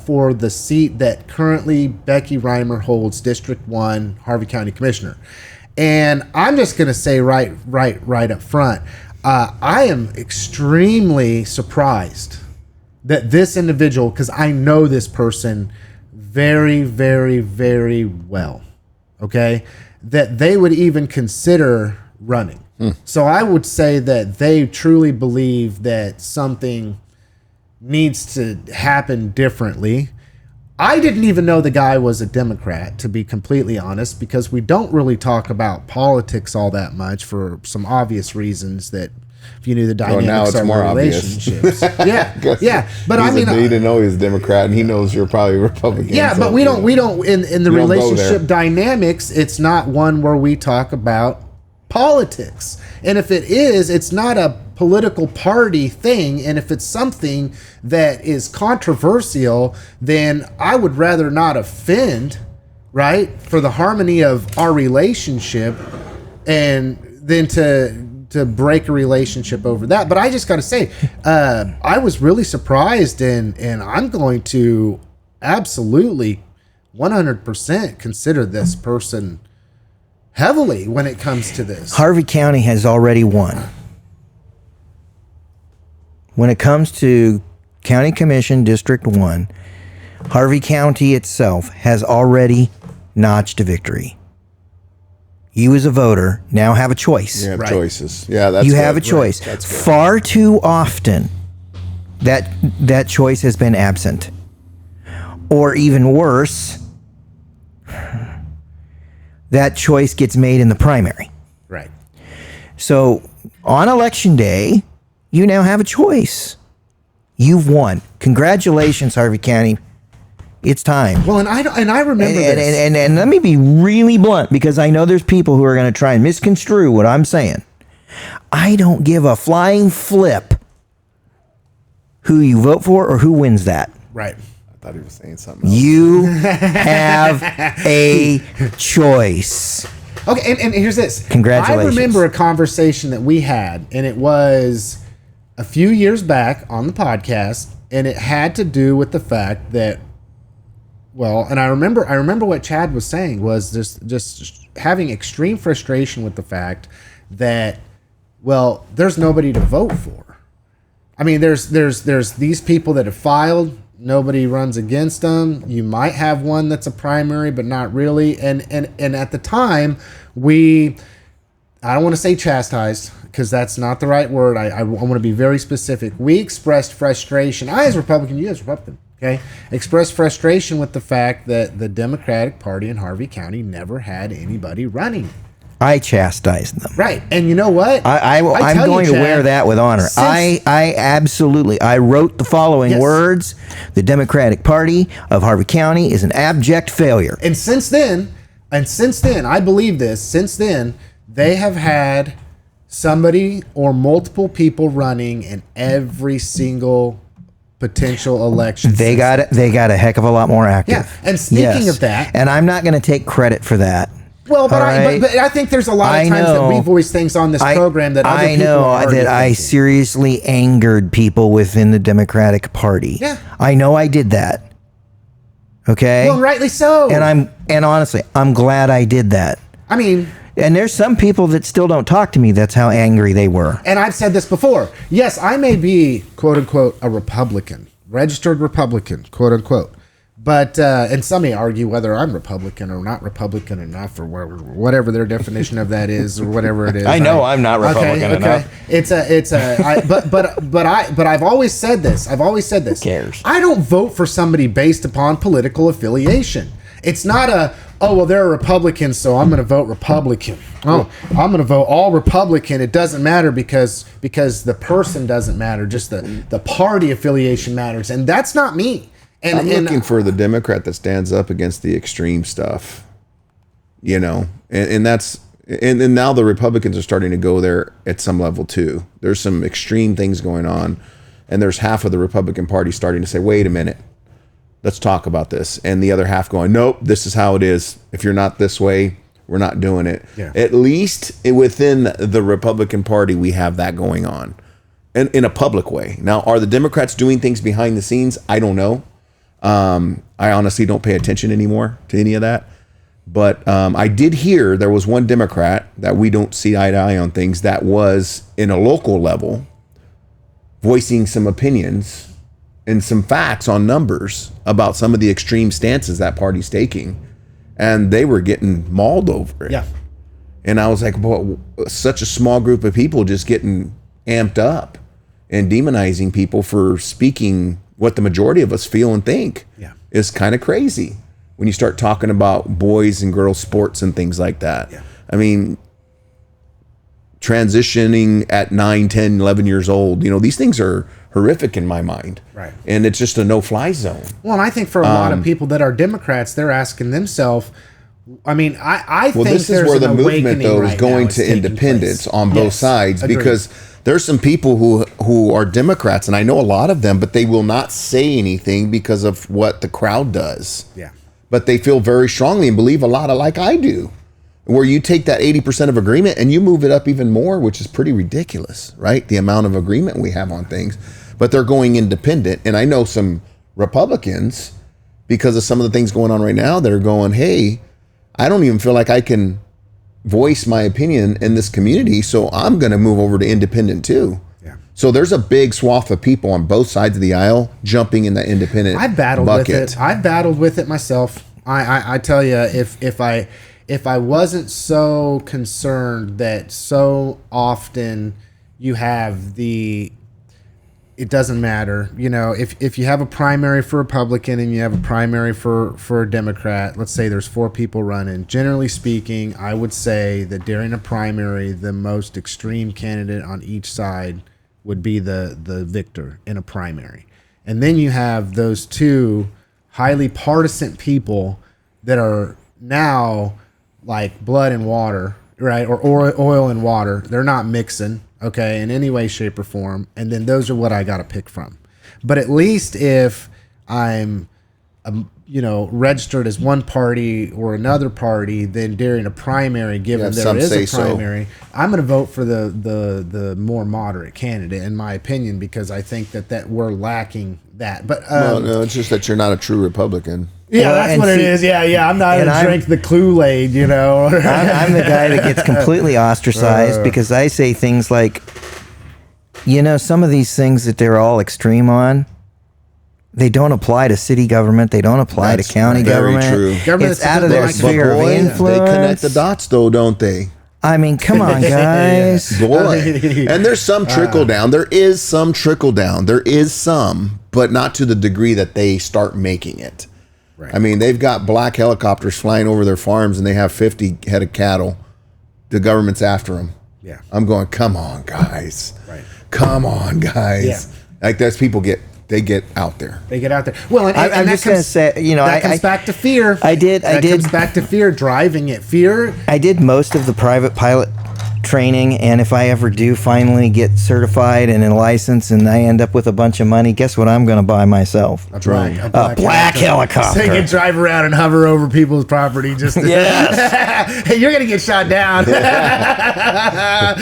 for the seat that currently Becky Reimer holds, District 1, Harvey County Commissioner. And I'm just going to say right up front, I am extremely surprised that this individual, because I know this person very, very, very well, okay, that they would even consider running. So I would say that they truly believe that something needs to happen differently. I didn't even know the guy was a Democrat, to be completely honest, because we don't really talk about politics all that much for some obvious reasons that if you knew the dynamics of relationships. Yeah. But I mean, he didn't know he's a Democrat, and he knows you're probably Republican. Yeah, so, but we don't in the relationship dynamics, it's not one where we talk about politics. And if it is, it's not a political party thing. And if it's something that is controversial, then I would rather not offend, right, for the harmony of our relationship, and then to break a relationship over that. But I just got to say, I was really surprised, and I'm going to absolutely 100% consider this person heavily when it comes to this. Harvey County has already won. When it comes to County Commission District 1, Harvey County itself has already notched a victory. You as a voter now have a choice. You have Right. choices. Yeah, that's You good. have a choice. That's good. Far too often, that choice has been absent. Or even worse, that choice gets made in the primary. Right. So on election day, you now have a choice. You've won. Congratulations, Harvey County. It's time. Well, and I remember this. And let me be really blunt, because I know there's people who are going to try and misconstrue what I'm saying. I don't give a flying flip who you vote for or who wins that. Right. I thought he was saying something else. You have a choice. Okay, and here's this. Congratulations. I remember a conversation that we had, and it was a few years back on the podcast, and it had to do with the fact that, well, and I remember what Chad was saying was just having extreme frustration with the fact that, well, there's nobody to vote for. I mean, there's these people that have filed. Nobody runs against them. You might have one that's a primary, but not really. And at the time, I don't want to say chastised, because that's not the right word. I want to be very specific. We expressed frustration. I, as Republican, you as Republican, okay, expressed frustration with the fact that the Democratic Party in Harvey County never had anybody running. I chastised them. Right. And you know what? I'm going to wear that with honor. I absolutely. I wrote the following Yes. words. The Democratic Party of Harvey County is an abject failure. And since then, I believe this, since then, they have had somebody or multiple people running in every single potential election. They got a heck of a lot more active. Yeah. And speaking of that, and I'm not going to take credit for that. well, but All right. but I think there's a lot of times that we voice things on this program that other people are already that I thinking. seriously angered people within the Democratic Party. Yeah. I know I did that. Okay. Well, rightly so. And honestly, I'm glad I did that. I mean, And there's some people that still don't talk to me. That's how angry they were. and I've said this before. Yes, I may be, quote unquote, a Republican, registered Republican, quote unquote. But, and some may argue whether I'm Republican or not Republican enough, or whatever their definition of that is, or whatever it is. I know I'm not Republican enough. But I've always said this. Who cares? I don't vote for somebody based upon political affiliation. It's not they're a Republican, so I'm going to vote Republican. Oh, I'm going to vote all Republican. It doesn't matter because the person doesn't matter. Just the party affiliation matters. And that's not me. And, I'm looking for the Democrat that stands up against the extreme stuff, and that's, and now the Republicans are starting to go there at some level too. There's some extreme things going on, and there's half of the Republican Party starting to say, wait a minute, let's talk about this. And the other half going, nope, this is how it is. If you're not this way, we're not doing it. Yeah. At least within the Republican Party, we have that going on, and in a public way. Now, are the Democrats doing things behind the scenes? I don't know. I honestly don't pay attention anymore to any of that. But I did hear there was one Democrat that we don't see eye to eye on things that was in a local level voicing some opinions and some facts on numbers about some of the extreme stances that party's taking. And they were getting mauled over it. yeah. And I was like, well, such a small group of people just getting amped up and demonizing people for speaking what the majority of us feel and think is kind of crazy when you start talking about boys and girls sports and things like that. Yeah. I mean, transitioning at 9, 10, 11 years old, these things are horrific in my mind. Right. And it's just a no-fly zone. Well, and I think for a lot of people that are Democrats, they're asking themselves, I mean, I think this is there's where an the movement, awakening though, is right going now to taking independence place. on both Yes, sides, agreed. because there's some people who are Democrats, and I know a lot of them, but they will not say anything because of what the crowd does. Yeah. But they feel very strongly and believe a lot of, like I do, where you take that 80% of agreement and you move it up even more, which is pretty ridiculous, right? The amount of agreement we have on things, but they're going independent. And I know some Republicans, because of some of the things going on right now, that are going, hey, I don't even feel like I can voice my opinion in this community, so I'm going to move over to independent too. Yeah. So there's a big swath of people on both sides of the aisle jumping in that independent I've battled bucket. with it. I've battled with it myself. I tell you, if I wasn't so concerned that so often you have it doesn't matter. You know, if you have a primary for Republican and you have a primary for a Democrat, let's say there's 4 people running. Generally speaking, I would say that during a primary, the most extreme candidate on each side would be the victor in a primary. And then you have those 2 highly partisan people that are now like blood and water, right? Or oil and water. They're not mixing, okay, in any way, shape, or form. And then those are what I got to pick from. But at least if I'm, registered as one party or another party, then during a primary, given there is a primary, I'm going to vote for the more moderate candidate, in my opinion, because I think that we're lacking that. But no, it's just that you're not a true Republican. Yeah, that's what it is. Yeah. I'm not going to drink the Kool-Aid, I'm the guy that gets completely ostracized because I say things like, some of these things that they're all extreme on, they don't apply to city government. They don't apply to county government. True. It's out of their sphere of influence. They connect the dots, though, don't they? I mean, come on, guys. Boy. And there's some trickle down. There is some trickle down. There is some, but not to the degree that they start making it. Right. I mean, they've got black helicopters flying over their farms and they have 50 head of cattle. The government's after them. Yeah. I'm going, come on, guys. Right. Come on, guys. Yeah. Like, that's people get out there. They get out there. Well, I'm just going to say, that comes back to fear. That comes back to fear, driving it. Fear. I did most of the private pilot training, and if I ever do finally get certified and a license and I end up with a bunch of money, guess what I'm going to buy myself? A black helicopter. So you can drive around and hover over people's property. Yes. Hey, you're going to get shot down. I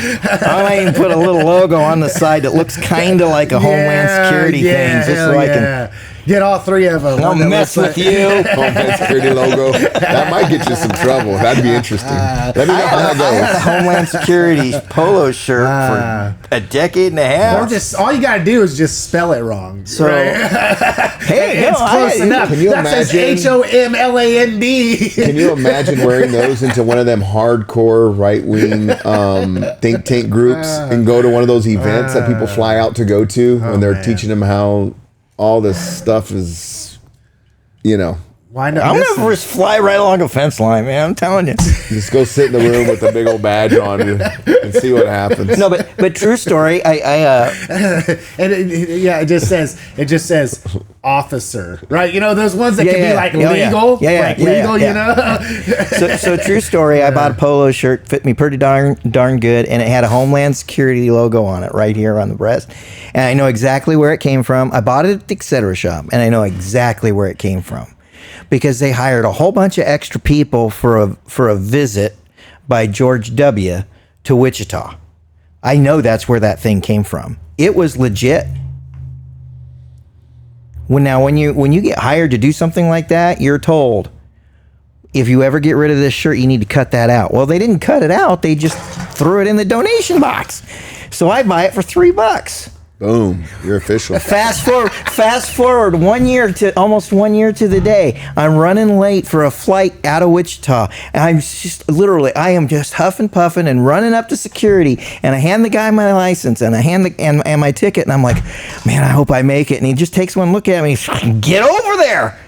might even put a little logo on the side that looks kind of like a Homeland Security thing, just so I can get all 3 of them. I'll mess with you. Homeland Security logo. That might get you some trouble. That'd be interesting. Let me know how that goes. I had a Homeland Security polo shirt for a decade and a half. All you got to do is just spell it wrong. So, hey, it's close enough. Can you imagine? Says HOMLAND. Can you imagine wearing those into one of them hardcore right-wing think tank groups and go to one of those events that people fly out to go to when they're teaching them how all this stuff is, Why not? I'm going to just fly right along a fence line, man. I'm telling you. Just go sit in the room with a big old badge on and see what happens. No, but true story. It just says officer, right? Those ones that can be like legal, legal. So true story. I bought a polo shirt, fit me pretty darn good, and it had a Homeland Security logo on it right here on the breast. And I know exactly where it came from. I bought it at the Etc. shop, and I know exactly where it came from. Because they hired a whole bunch of extra people for a visit by George W. to Wichita. I know that's where that thing came from. It was legit. When you get hired to do something like that, you're told, if you ever get rid of this shirt, you need to cut that out. Well, they didn't cut it out. They just threw it in the donation box. So I buy it for $3. Boom, you're official. Fast forward almost 1 year to the day. I'm running late for a flight out of Wichita. And I am just huffing, puffing, and running up to security. And I hand the guy my license and I hand and my ticket. And I'm like, man, I hope I make it. And he just takes one look at me. Get over there.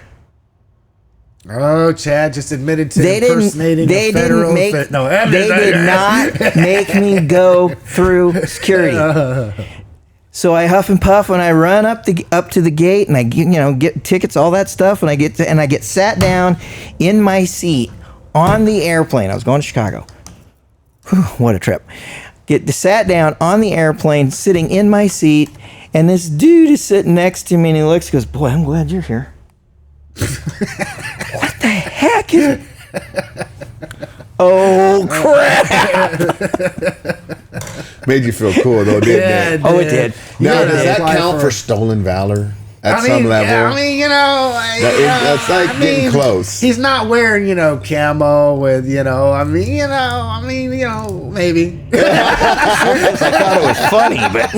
Oh, Chad just admitted to impersonating a federal official. No, they did not make me go through security. So I huff and puff and I run up to the gate and I get tickets, all that stuff, and I get sat down in my seat on the airplane. I was going to Chicago. Whew, what a trip. Get sat down on the airplane, sitting in my seat, and this dude is sitting next to me and he looks and goes, "Boy, I'm glad you're here." What the heck is it? Oh, crap. Made you feel cool, though, didn't it? Oh, it did. Now, does that count for stolen valor? at some level. Yeah, I mean, That's like getting close. He's not wearing, camo with, maybe. I thought it was funny, but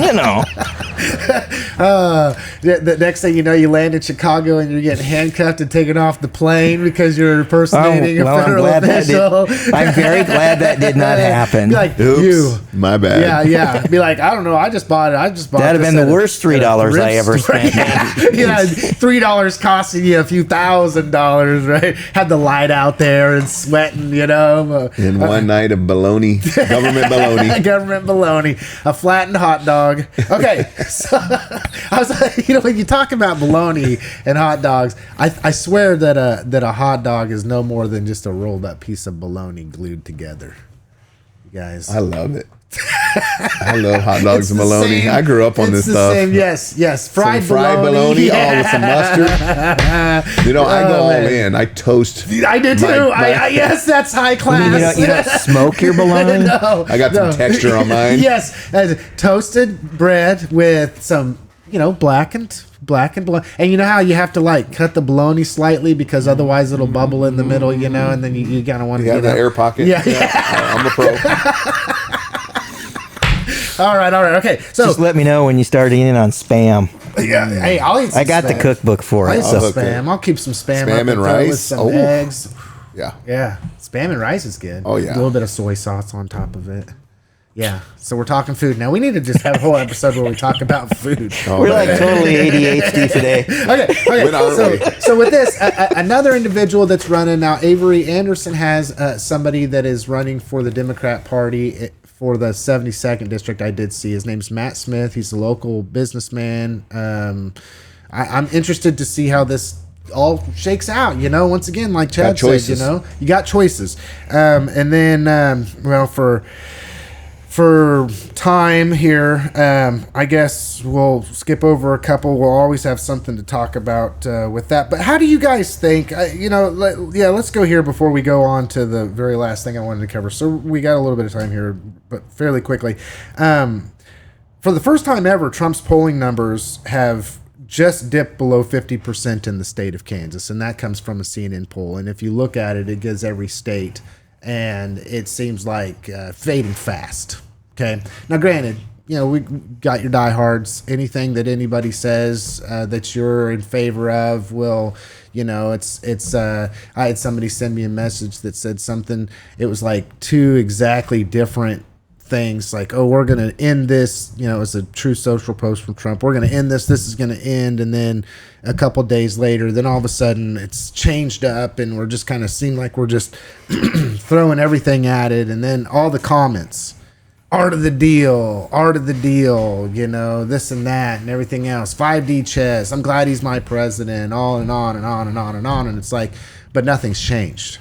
The next thing you know, you land in Chicago and you're getting handcuffed and taken off the plane because you're impersonating a federal official. I'm very glad that did not happen. Be like, Oops, my bad. Yeah. Be like, I don't know. I just bought it. That'd have been the worst $3 I ever spent. Yeah, $3 costing you a few $1,000s, right? Had the light out there and sweating, In one night of baloney, government baloney. Government baloney, a flattened hot dog. Okay, so I was like, when you talk about baloney and hot dogs, I swear that a hot dog is no more than just a rolled up piece of baloney glued together. You guys, I love it. I love hot dogs and bologna. I grew up on this stuff. Same. Yes. Fried bologna, yeah. all with some mustard. I go all in. I toast. I do too. Yes, that's high class. You don't smoke your bologna? No. I got some texture on mine. Yes, toasted bread with some, blackened bologna. And you know how you have to cut the bologna slightly because otherwise it'll bubble in the middle, and then you kind of want to get that air pocket. Yeah. I'm a pro. All right. Okay. So just let me know when you start eating on Spam. Yeah. Hey, I'll eat some I got Spam. the cookbook for it. I'll Spam. I'll keep some Spam up and rice with some eggs. Yeah. Yeah. Spam and rice is good. Oh, yeah. A little bit of soy sauce on top of it. Yeah. So we're talking food now. We need to just have a whole episode where we talk about food. We're like totally ADHD today. Okay. So with this, another individual that's running now, Avery Anderson has somebody that is running for the Democrat Party for the 72nd district. I did see his name's Matt Smith. He's a local businessman. I'm interested to see how this all shakes out. Once again, like Chad said, you got choices. And then, for time here, I guess we'll skip over a couple. We'll always have something to talk about with that. But how do you guys think? Let's go here before we go on to the very last thing I wanted to cover. So we got a little bit of time here, but fairly quickly. For the first time ever, Trump's polling numbers have just dipped below 50% in the state of Kansas, and that comes from a CNN poll. And if you look at it, it gives every state, and it seems like fading fast. Okay. Now, granted, we got your diehards. Anything that anybody says that you're in favor of will, it's. I had somebody send me a message that said something. It was like two exactly different things. Like, oh, we're gonna end this. It's a true social post from Trump. We're gonna end this. This is gonna end, and then a couple days later, then all of a sudden it's changed up, and we're just kind of seem like we're just throwing everything at it, and then all the comments. Art of the deal, this and that and everything else. 5D chess. I'm glad he's my president. On and on and on and on and on. And it's like, but nothing's changed.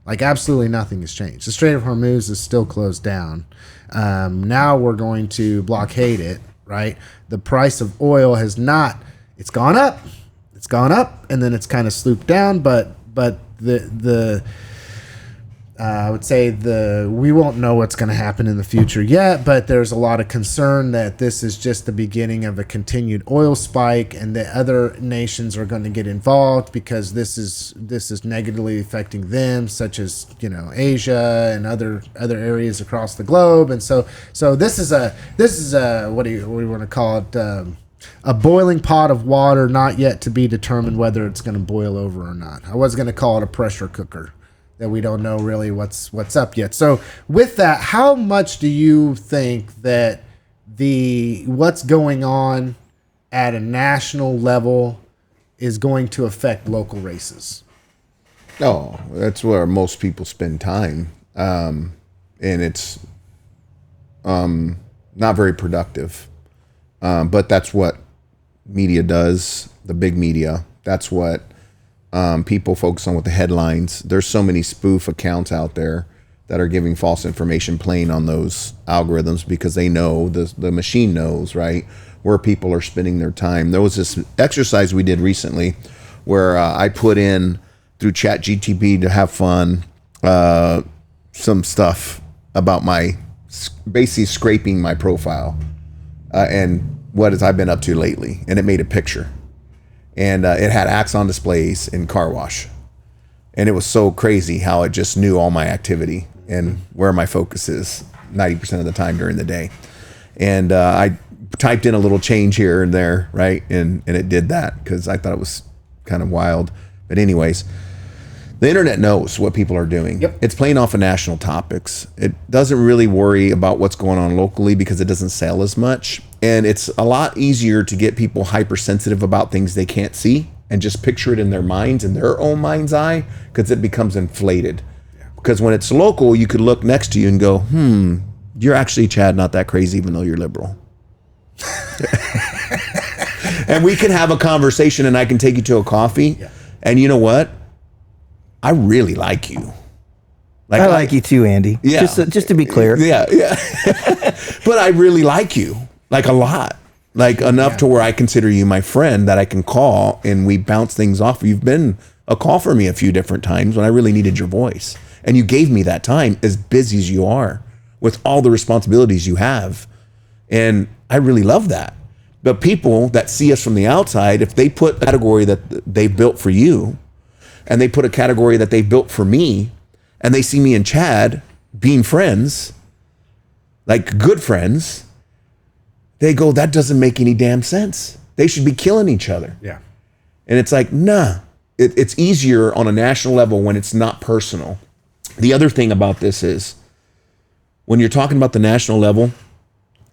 Like absolutely nothing has changed. The Strait of Hormuz is still closed down. Now we're going to blockade it, right? The price of oil has not. It's gone up. And then it's kind of slooped down. But the I would say we won't know what's going to happen in the future yet, but there's a lot of concern that this is just the beginning of a continued oil spike, and that other nations are going to get involved because this is negatively affecting them, such as Asia and other areas across the globe. And so this is a what do you want to call it? A boiling pot of water, not yet to be determined whether it's going to boil over or not. I was going to call it a pressure cooker. That we don't know really what's up yet. So with that, how much do you think that what's going on at a national level is going to affect local races? Oh, that's where most people spend time. And it's not very productive. But that's what media does, the big media. That's what people focus on with the headlines. There's so many spoof accounts out there that are giving false information, playing on those algorithms because they know, the machine knows, right, where people are spending their time. There was this exercise we did recently where I put in through ChatGTP to have fun some stuff about basically scraping my profile and what I've been up to lately, and it made a picture. And it had Axon displays and car wash. And it was so crazy how it just knew all my activity and where my focus is 90% of the time during the day. And I typed in a little change here and there, right? And it did that because I thought it was kind of wild. But anyways, the internet knows what people are doing. Yep. It's playing off of national topics. It doesn't really worry about what's going on locally because it doesn't sell as much. And it's a lot easier to get people hypersensitive about things they can't see and just picture it in their minds, in their own mind's eye, because it becomes inflated. Yeah. Because when it's local, you could look next to you and go, you're actually, Chad, not that crazy, even though you're liberal. And we can have a conversation and I can take you to a coffee. Yeah. And you know what? I really like you. I like you too, Andy. Yeah. Just to be clear. Yeah. But I really like you, like a lot. Like enough to where I consider you my friend that I can call and we bounce things off. You've been a call for me a few different times when I really needed your voice. And you gave me that time, as busy as you are, with all the responsibilities you have. And I really love that. But people that see us from the outside, if they put a category that they've built for you, and they put a category that they built for me, and they see me and Chad being friends, like good friends, they go, that doesn't make any damn sense. They should be killing each other. Yeah. And it's like, nah, it's easier on a national level when it's not personal. The other thing about this is when you're talking about the national level,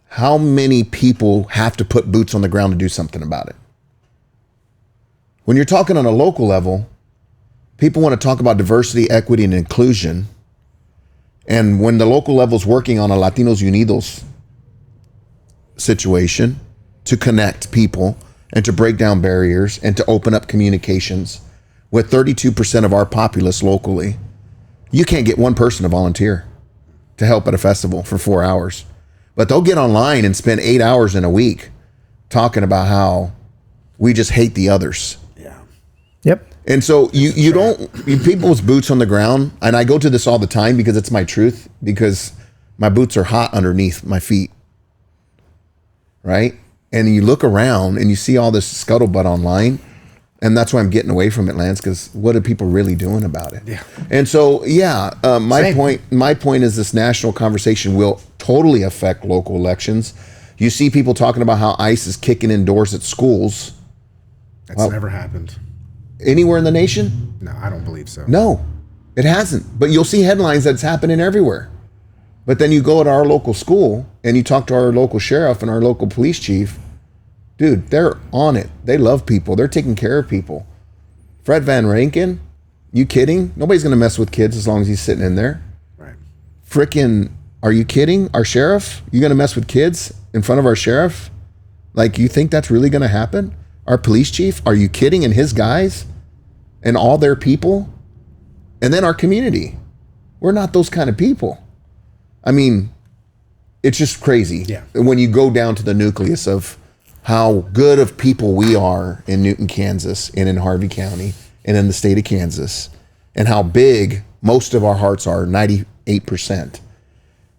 how many people have to put boots on the ground to do something about it? When you're talking on a local level, people want to talk about diversity, equity, and inclusion. And when the local level is working on a Latinos Unidos situation to connect people and to break down barriers and to open up communications with 32% of our populace locally, you can't get one person to volunteer to help at a festival for 4 hours. But they'll get online and spend 8 hours in a week talking about how we just hate the others. Yeah. Yep. And so you people's boots on the ground, and I go to this all the time because it's my truth, because my boots are hot underneath my feet. Right? And you look around and you see all this scuttlebutt online, and that's why I'm getting away from it, Lance, because what are people really doing about it? Yeah. And so, my point is this national conversation will totally affect local elections. You see people talking about how ICE is kicking in doors at schools. That's never happened. Anywhere in the nation? No, I don't believe so. No, it hasn't. But you'll see headlines that it's happening everywhere. But then you go to our local school and you talk to our local sheriff and our local police chief. Dude, they're on it. They love people. They're taking care of people. Fred Van Rankin, you kidding? Nobody's going to mess with kids as long as he's sitting in there. Right. Frickin', are you kidding? Our sheriff? You going to mess with kids in front of our sheriff? Like, you think that's really going to happen? Our police chief? Are you kidding? And his guys? And all their people? And then our community. We're not those kind of people. I mean, it's just crazy. Yeah. When you go down to the nucleus of how good of people we are in Newton, Kansas, and in Harvey County, and in the state of Kansas, and how big most of our hearts are, 98%.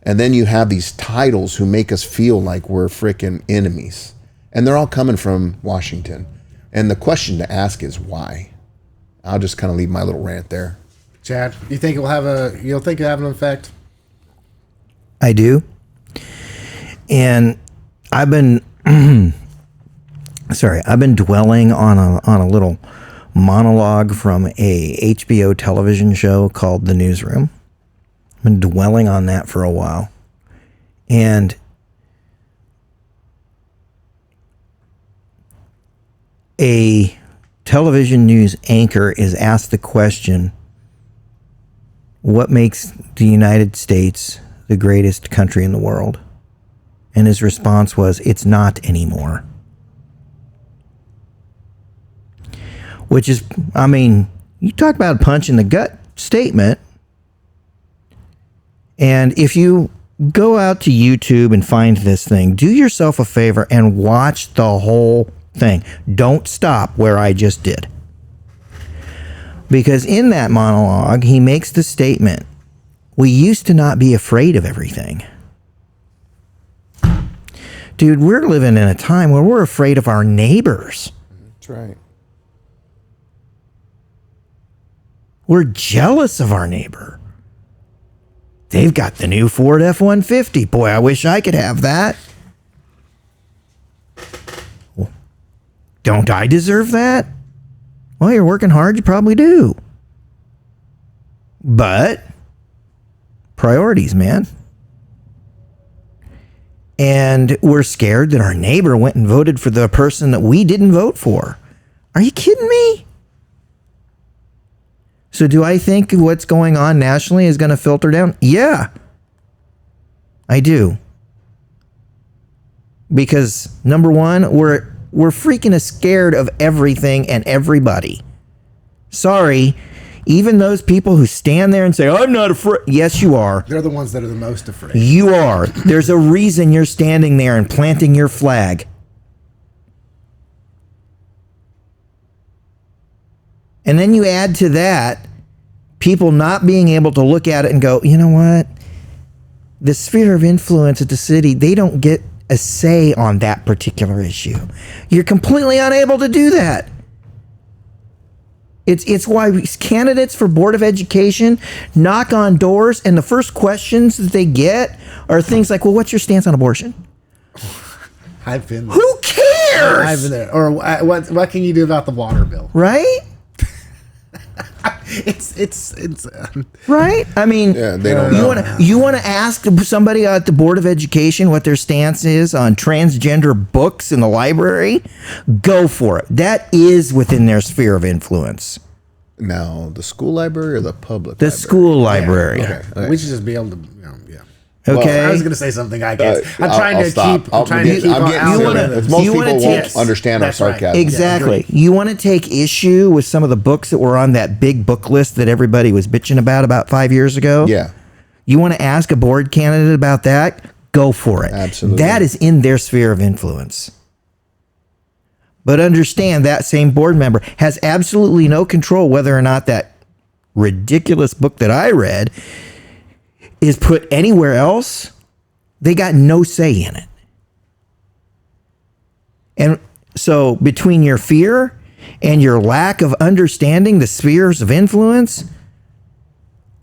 And then you have these titles who make us feel like we're freaking enemies. And they're all coming from Washington. And the question to ask is why? I'll just kind of leave my little rant there. Chad, you think it'll have an effect? I do. And I've been dwelling on a little monologue from a HBO television show called The Newsroom. I've been dwelling on that for a while. And a television news anchor is asked the question, what makes the United States the greatest country in the world? And his response was, it's not anymore. Which is, I mean, you talk about a punch in the gut statement. And if you go out to YouTube and find this thing, do yourself a favor and watch the whole thing. Don't stop where I just did. Because in that monologue, he makes the statement, we used to not be afraid of everything. Dude, we're living in a time where we're afraid of our neighbors. That's right. We're jealous of our neighbor. They've got the new Ford F-150. Boy, I wish I could have that. Well, don't I deserve that? Well, you're working hard. You probably do. But priorities, man. And we're scared that our neighbor went and voted for the person that we didn't vote for. Are you kidding me? So do I think what's going on nationally is going to filter down? Yeah, I do. Because number one, we're freaking scared of everything and everybody. Sorry. Even those people who stand there and say, I'm not afraid. Yes, you are. They're the ones that are the most afraid. You are. There's a reason you're standing there and planting your flag. And then you add to that people not being able to look at it and go, you know what? The sphere of influence at the city, they don't get a say on that particular issue. You're completely unable to do that. It's why candidates for Board of Education knock on doors, and the first questions that they get are things like, well, what's your stance on abortion? I've been there. Who cares? I've been there. Or what can you do about the water bill? Right? It's right? I mean, Yeah, they don't know. You want to ask somebody at the Board of Education what their stance is on transgender books in the library? Go for it. That is within their sphere of influence. Now, the school library or the public The library? school library. Okay. we should just be able to, yeah. Okay. I was going to say something I guess. I'm I'll trying to stop. keep. I'm trying to keep. I'm getting out to of it. it. Most You people wanna won't take- understand our That's right. sarcasm. Exactly. You want to take issue with some of the books that were on that big book list that everybody was bitching about 5 years ago? Yeah. You want to ask a board candidate about that? Go for it. Absolutely. That is in their sphere of influence. But understand that same board member has absolutely no control whether or not that ridiculous book that I read is put anywhere else. They got no say in it. And so between your fear and your lack of understanding the spheres of influence,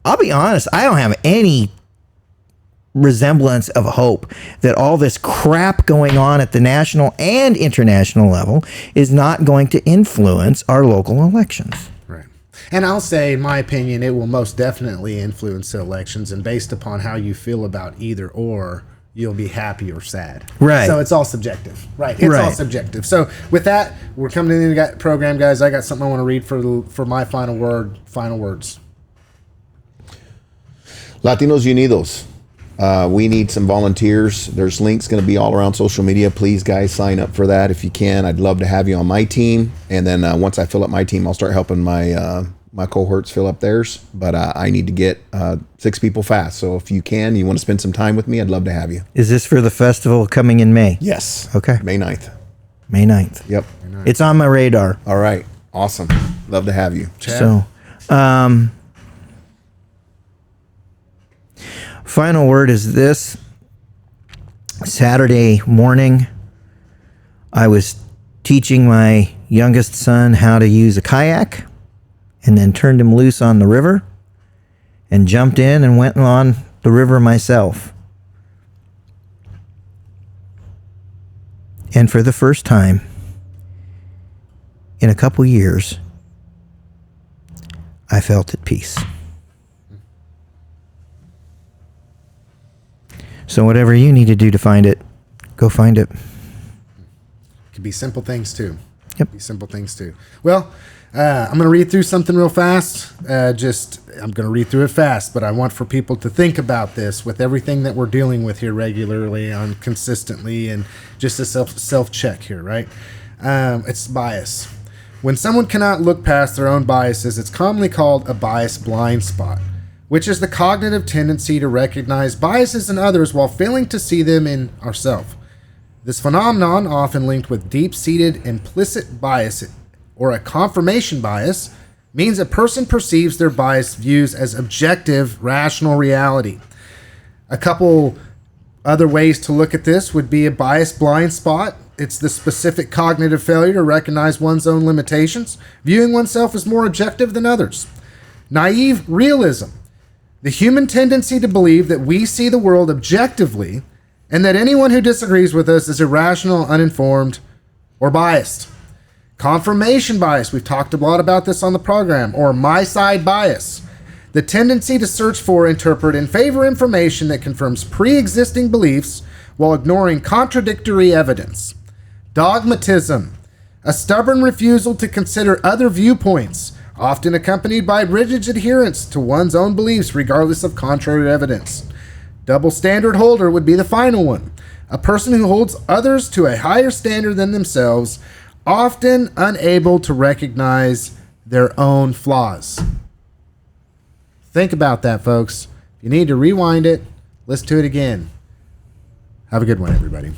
I'll be honest, I don't have any resemblance of hope that all this crap going on at the national and international level is not going to influence our local elections. Right. And I'll say, in my opinion, it will most definitely influence the elections, and based upon how you feel about either or, you'll be happy or sad. Right. So it's all subjective. Right. It's all Right. subjective. So with that, we're coming to the end of the program, guys. I got something I want to read for my final words. Latinos Unidos. We need some volunteers. There's links going to be all around social media. Please, guys, sign up for that if you can. I'd love to have you on my team. And then once I fill up my team, I'll start helping my my cohorts fill up theirs. But I need to get 6 people fast. So if you want to spend some time with me, I'd love to have you. Is this for the festival coming in May? Yes. Okay. May 9th. May 9th. Yep. It's on my radar. All right. Awesome. Love to have you. So, final word is this. Saturday morning, I was teaching my youngest son how to use a kayak, and then turned him loose on the river and jumped in and went on the river myself. And for the first time in a couple years, I felt at peace. So whatever you need to do to find it, go find it. Could be simple things too. Yep. Be simple things too. Well, I'm going to read through something real fast. I'm going to read through it fast, but I want for people to think about this with everything that we're dealing with here regularly on consistently, and just a self check here, right? It's bias. When someone cannot look past their own biases, it's commonly called a bias blind spot, which is the cognitive tendency to recognize biases in others while failing to see them in ourselves. This phenomenon, often linked with deep-seated implicit bias or a confirmation bias, means a person perceives their biased views as objective, rational reality. A couple other ways to look at this would be a bias blind spot. It's the specific cognitive failure to recognize one's own limitations, viewing oneself as more objective than others. Naive realism, the human tendency to believe that we see the world objectively and that anyone who disagrees with us is irrational, uninformed, or biased. Confirmation bias, we've talked a lot about this on the program, or my side bias, the tendency to search for, interpret, and favor information that confirms pre-existing beliefs while ignoring contradictory evidence. Dogmatism, a stubborn refusal to consider other viewpoints, often accompanied by rigid adherence to one's own beliefs regardless of contrary evidence. Double standard holder would be the final one, a person who holds others to a higher standard than themselves, often unable to recognize their own flaws. Think about that, folks. If you need to rewind it, listen to it again. Have a good one, everybody.